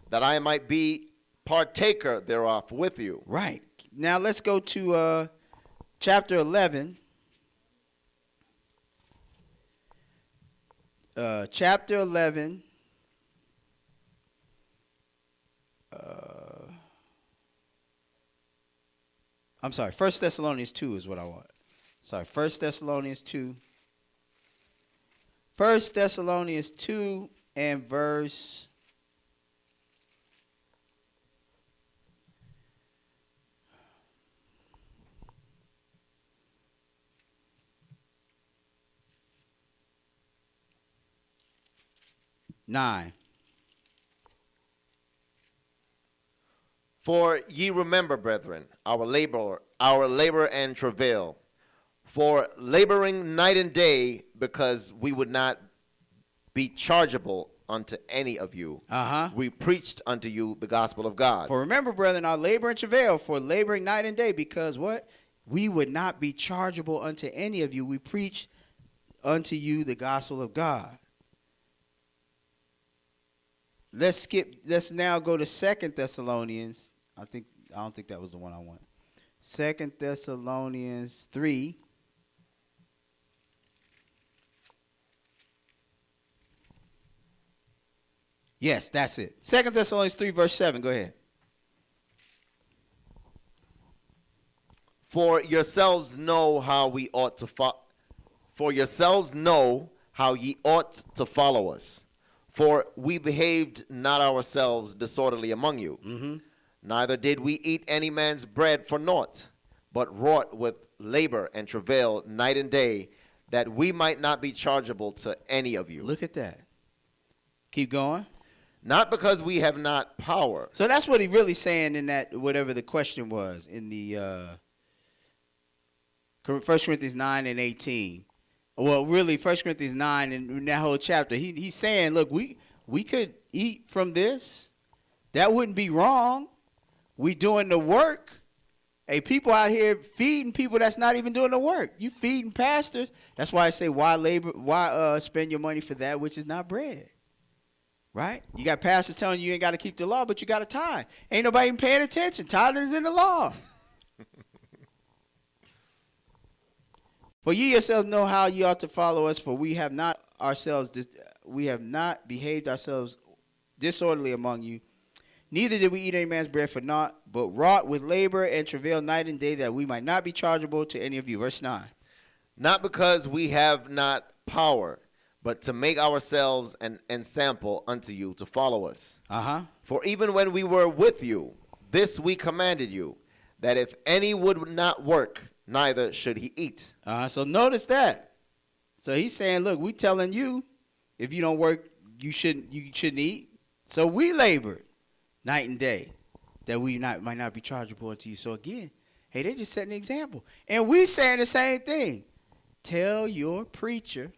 that I might be partaker thereof with you. Right. Now let's go to chapter 11. Chapter 11. I'm sorry. 1 Thessalonians 2 is what I want. Sorry. 1 Thessalonians 2. 1 Thessalonians 2 and verse 9. For ye remember, brethren, our labor and travail, for laboring night and day, because we would not be chargeable unto any of you. We preached unto you the gospel of God. For remember, brethren, our labor and travail, for laboring night and day, because what? We would not be chargeable unto any of you. We preach unto you the gospel of God. Let's now go to 2 Thessalonians. I don't think that was the one I want. 2 Thessalonians 3. Yes, that's it. 2 Thessalonians 3, verse 7. Go ahead. For yourselves know how we ought to how ye ought to follow us. For we behaved not ourselves disorderly among you. Mm-hmm. Neither did we eat any man's bread for naught, but wrought with labor and travail night and day, that we might not be chargeable to any of you. Look at that. Keep going. Not because we have not power. So that's what he really saying in that, whatever the question was, in the 1 Corinthians 9 and 18. Well, really, 1 Corinthians 9 and in that whole chapter, he's saying, look, we could eat from this. That wouldn't be wrong. We doing the work. Hey, people out here feeding people that's not even doing the work. You feeding pastors. That's why I say, why spend your money for that which is not bread? Right? You got pastors telling you ain't got to keep the law, but you got to tithe. Ain't nobody even paying attention. Tithing is in the law. For ye yourselves know how ye ought to follow us, for we have not behaved ourselves disorderly among you, Neither did we eat any man's bread for naught, but wrought with labor and travail night and day, that we might not be chargeable to any of you. Verse 9. Not because we have not power, but to make ourselves an ensample unto you to follow us. For even when we were with you, this we commanded you, that if any would not work, neither should he eat. So notice that. So he's saying, look, we telling you, if you don't work, you shouldn't eat. So we labored night and day, that we might not be chargeable unto you. So again, hey, they just setting an example. And we saying the same thing. Tell your preacher,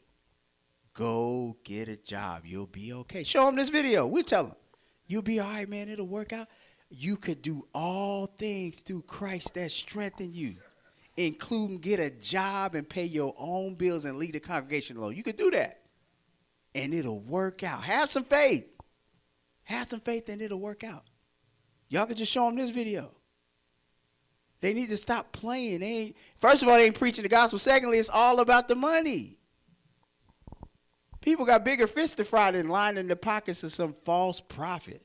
go get a job. You'll be okay. Show him this video. We tell him, you'll be all right, man. It'll work out. You could do all things through Christ that strengthen you, including get a job and pay your own bills and lead the congregation alone. You could do that, and it'll work out. Have some faith. Have some faith, and it'll work out. Y'all could just show them this video. They need to stop playing. First of all, they ain't preaching the gospel. Secondly, it's all about the money. People got bigger fish to fry than lying in the pockets of some false prophet.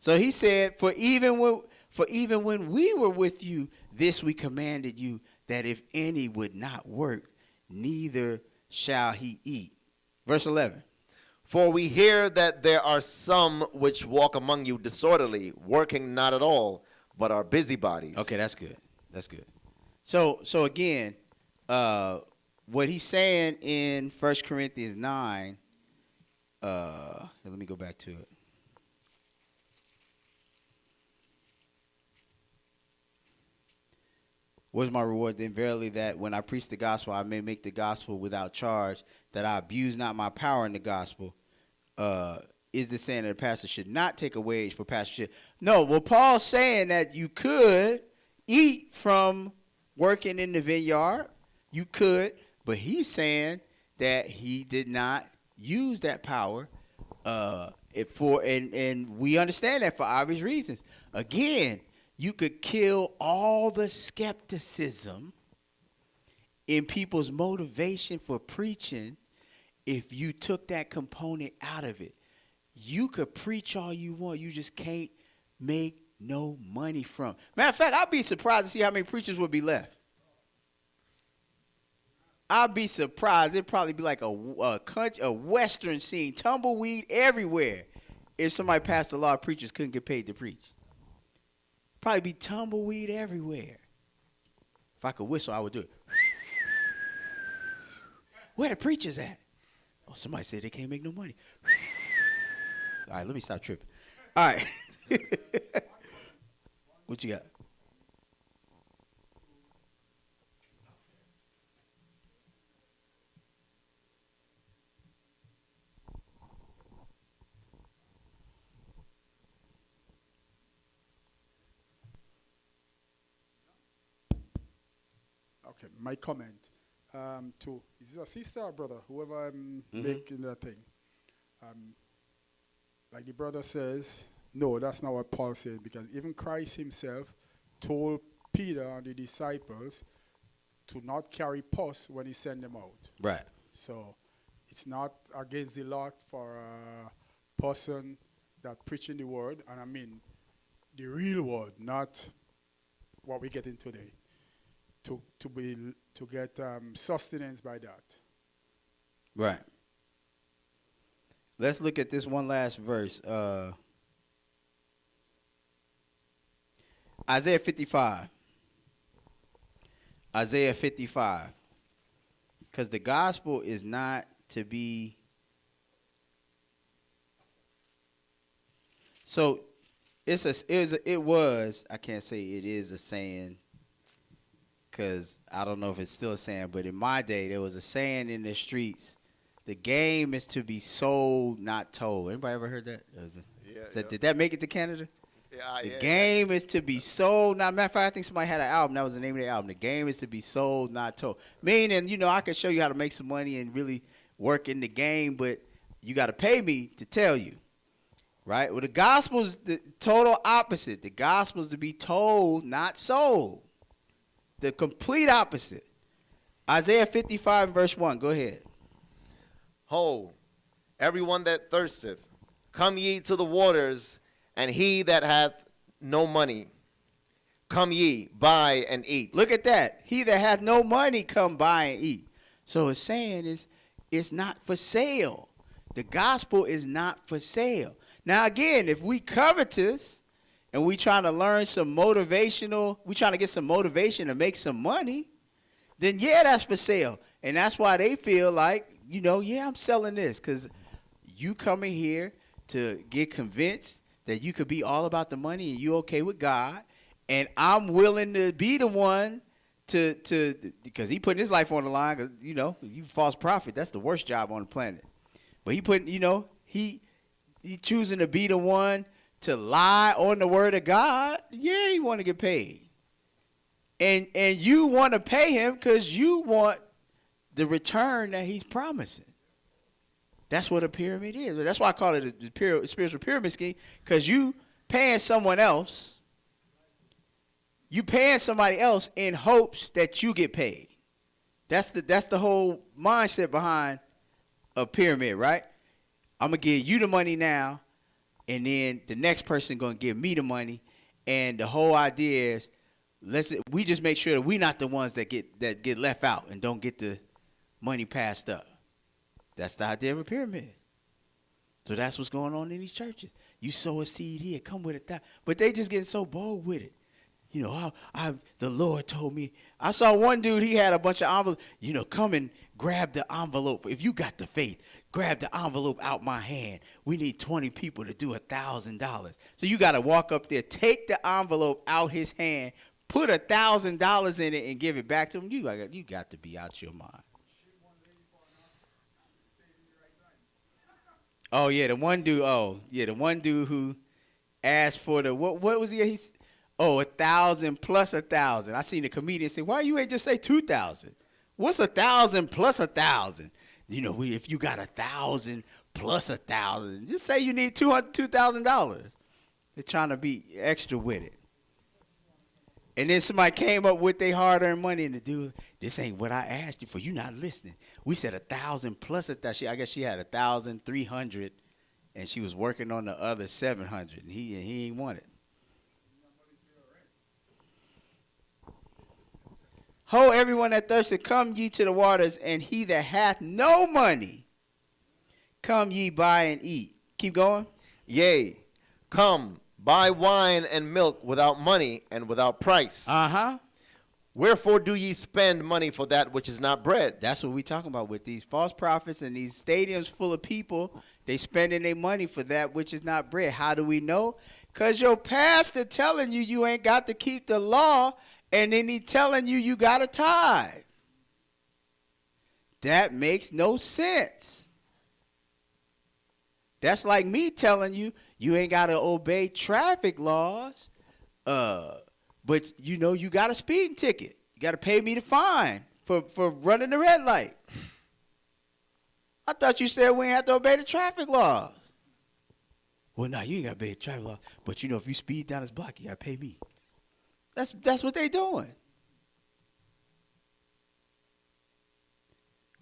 So he said, for even when we were with you, this we commanded you, that if any would not work, neither shall he eat. Verse 11. For we hear that there are some which walk among you disorderly, working not at all, but are busybodies. Okay, that's good. That's good. So again, what he's saying in 1 Corinthians 9, let me go back to it. What is my reward? Then verily that when I preach the gospel, I may make the gospel without charge, that I abuse not my power in the gospel. Is this saying that a pastor should not take a wage for pastorship? No, well, Paul's saying that you could eat from working in the vineyard. You could, but he's saying that he did not use that power and we understand that for obvious reasons. Again, you could kill all the skepticism in people's motivation for preaching if you took that component out of it. You could preach all you want. You just can't make no money from it. Matter of fact, I'd be surprised to see how many preachers would be left. I'd be surprised. It'd probably be like a Western scene, tumbleweed everywhere, if somebody passed a law of preachers couldn't get paid to preach. Probably be tumbleweed everywhere. If I could whistle, I would do it. Where the preachers at? Oh, somebody said they can't make no money. All right, let me stop tripping. All right. What you got? Okay, my comment to is this a sister or brother? Whoever I'm making that thing. Like the brother says, no, that's not what Paul said, because even Christ himself told Peter and the disciples to not carry purse when he sent them out. Right. So it's not against the law for a person that preaching the word, and I mean the real word, not what we get in today. To get sustenance by that. Right. Let's look at this one last verse. Isaiah 55. Isaiah 55. Because the gospel is not to be. So it was, I can't say it is a saying, because I don't know if it's still a saying, but in my day, there was a saying in the streets, the game is to be sold, not told. Anybody ever heard that? Did that make it to Canada? The game is to be sold. Now, matter of fact, I think somebody had an album. That was the name of the album. The game is to be sold, not told. Meaning, I can show you how to make some money and really work in the game, but you got to pay me to tell you. Right? Well, the gospel's the total opposite. The gospel's to be told, not sold. The complete opposite. Isaiah 55, verse 1. Go ahead. Ho, everyone that thirsteth, come ye to the waters, And he that hath no money, come ye, buy and eat. Look at that. He that hath no money, come buy and eat. So it's saying it's not for sale. The gospel is not for sale. Now, again, if we covetous and we trying to learn some motivational, we trying to get some motivation to make some money, then yeah, that's for sale. And that's why they feel like, yeah, I'm selling this, because you coming here to get convinced that you could be all about the money and you okay with God, and I'm willing to be the one to because he putting his life on the line, because you false prophet, that's the worst job on the planet. But he putting, he choosing to be the one to lie on the word of God. Yeah, he want to get paid. And you want to pay him because you want the return that he's promising. That's what a pyramid is. That's why I call it a spiritual pyramid scheme, because you paying someone else. You paying somebody else in hopes that you get paid. That's the whole mindset behind a pyramid, right? I'm going to give you the money now, and then the next person going to give me the money. And the whole idea is, we just make sure that we're not the ones that get left out and don't get the money passed up. That's the idea of a pyramid. So that's what's going on in these churches. You sow a seed here, come with it. But they just getting so bold with it. The Lord told me. I saw one dude, he had a bunch of envelopes. Come and grab the envelope. If you got the faith, grab the envelope out my hand. We need 20 people to do $1,000. So you got to walk up there, take the envelope out his hand, put $1,000 in it, and give it back to him. You got to be out your mind. Oh yeah, the one dude who asked for the what was he? He's 1,000 plus 1,000. I seen the comedian say, "Why you ain't just say 2,000? What's 1,000 plus 1,000? If you got 1,000 plus 1,000, just say you need $2,000. They're trying to be extra with it. And then somebody came up with their hard-earned money, and the dude, this ain't what I asked you for. You not listening. We said 1,000 plus 1,000. I guess she had 1,300, and she was working on the other 700, and he ain't want it. Ho, everyone that thirsteth, come ye to the waters, and he that hath no money, come ye buy and eat. Keep going. Yea, come, buy wine and milk without money and without price. Uh-huh. Wherefore do ye spend money for that which is not bread? That's what we talking about with these false prophets and these stadiums full of people. They spending their money for that which is not bread. How do we know? Because your pastor telling you ain't got to keep the law, and then he telling you got to tithe. That makes no sense. That's like me telling you ain't got to obey traffic laws, but you got a speeding ticket. You got to pay me the fine for running the red light. I thought you said we ain't have to obey the traffic laws. Well, no, you ain't got to obey the traffic laws, but if you speed down this block, you got to pay me. That's what they doing.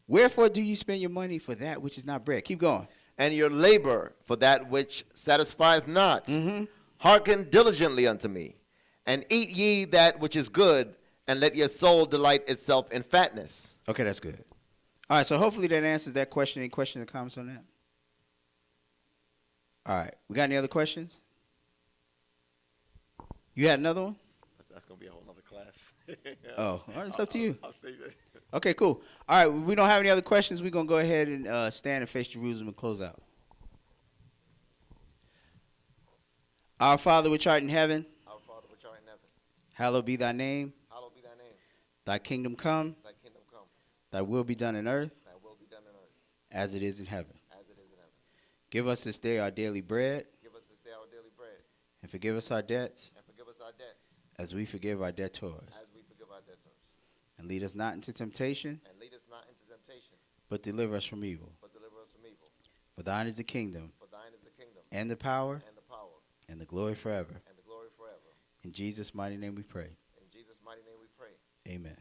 Wherefore do you spend your money for that which is not bread? Keep going. And your labor for that which satisfieth not. Mm-hmm. Hearken diligently unto me, and eat ye that which is good, and let your soul delight itself in fatness. Okay, that's good. All right, so hopefully that answers that question. Any questions or comments on that? All right, we got any other questions? You had another one? That's going to be a whole other class. Oh, all right, it's up to you. I'll save it. Okay, cool. All right, we don't have any other questions. We're going to go ahead and stand and face Jerusalem and close out. Our Father which art in heaven, Our Father which art in heaven, hallowed be thy name. hallowed be thy name. Thy kingdom come, Thy kingdom come, thy will be done in earth thy will be done on earth, as it is in heaven. as it is in heaven. Give us this day our daily bread, Give us this day our daily bread, and forgive us our debts and forgive us our debts, as we forgive our debtors. as we forgive our debtors. And lead us not into temptation, And lead us not into temptation, but deliver us from evil. but deliver us from evil. For thine is the kingdom, For thine is the kingdom, and the power, and the power, and the glory forever. and the glory forever. In Jesus' mighty name we pray. In Jesus' mighty name we pray. Amen.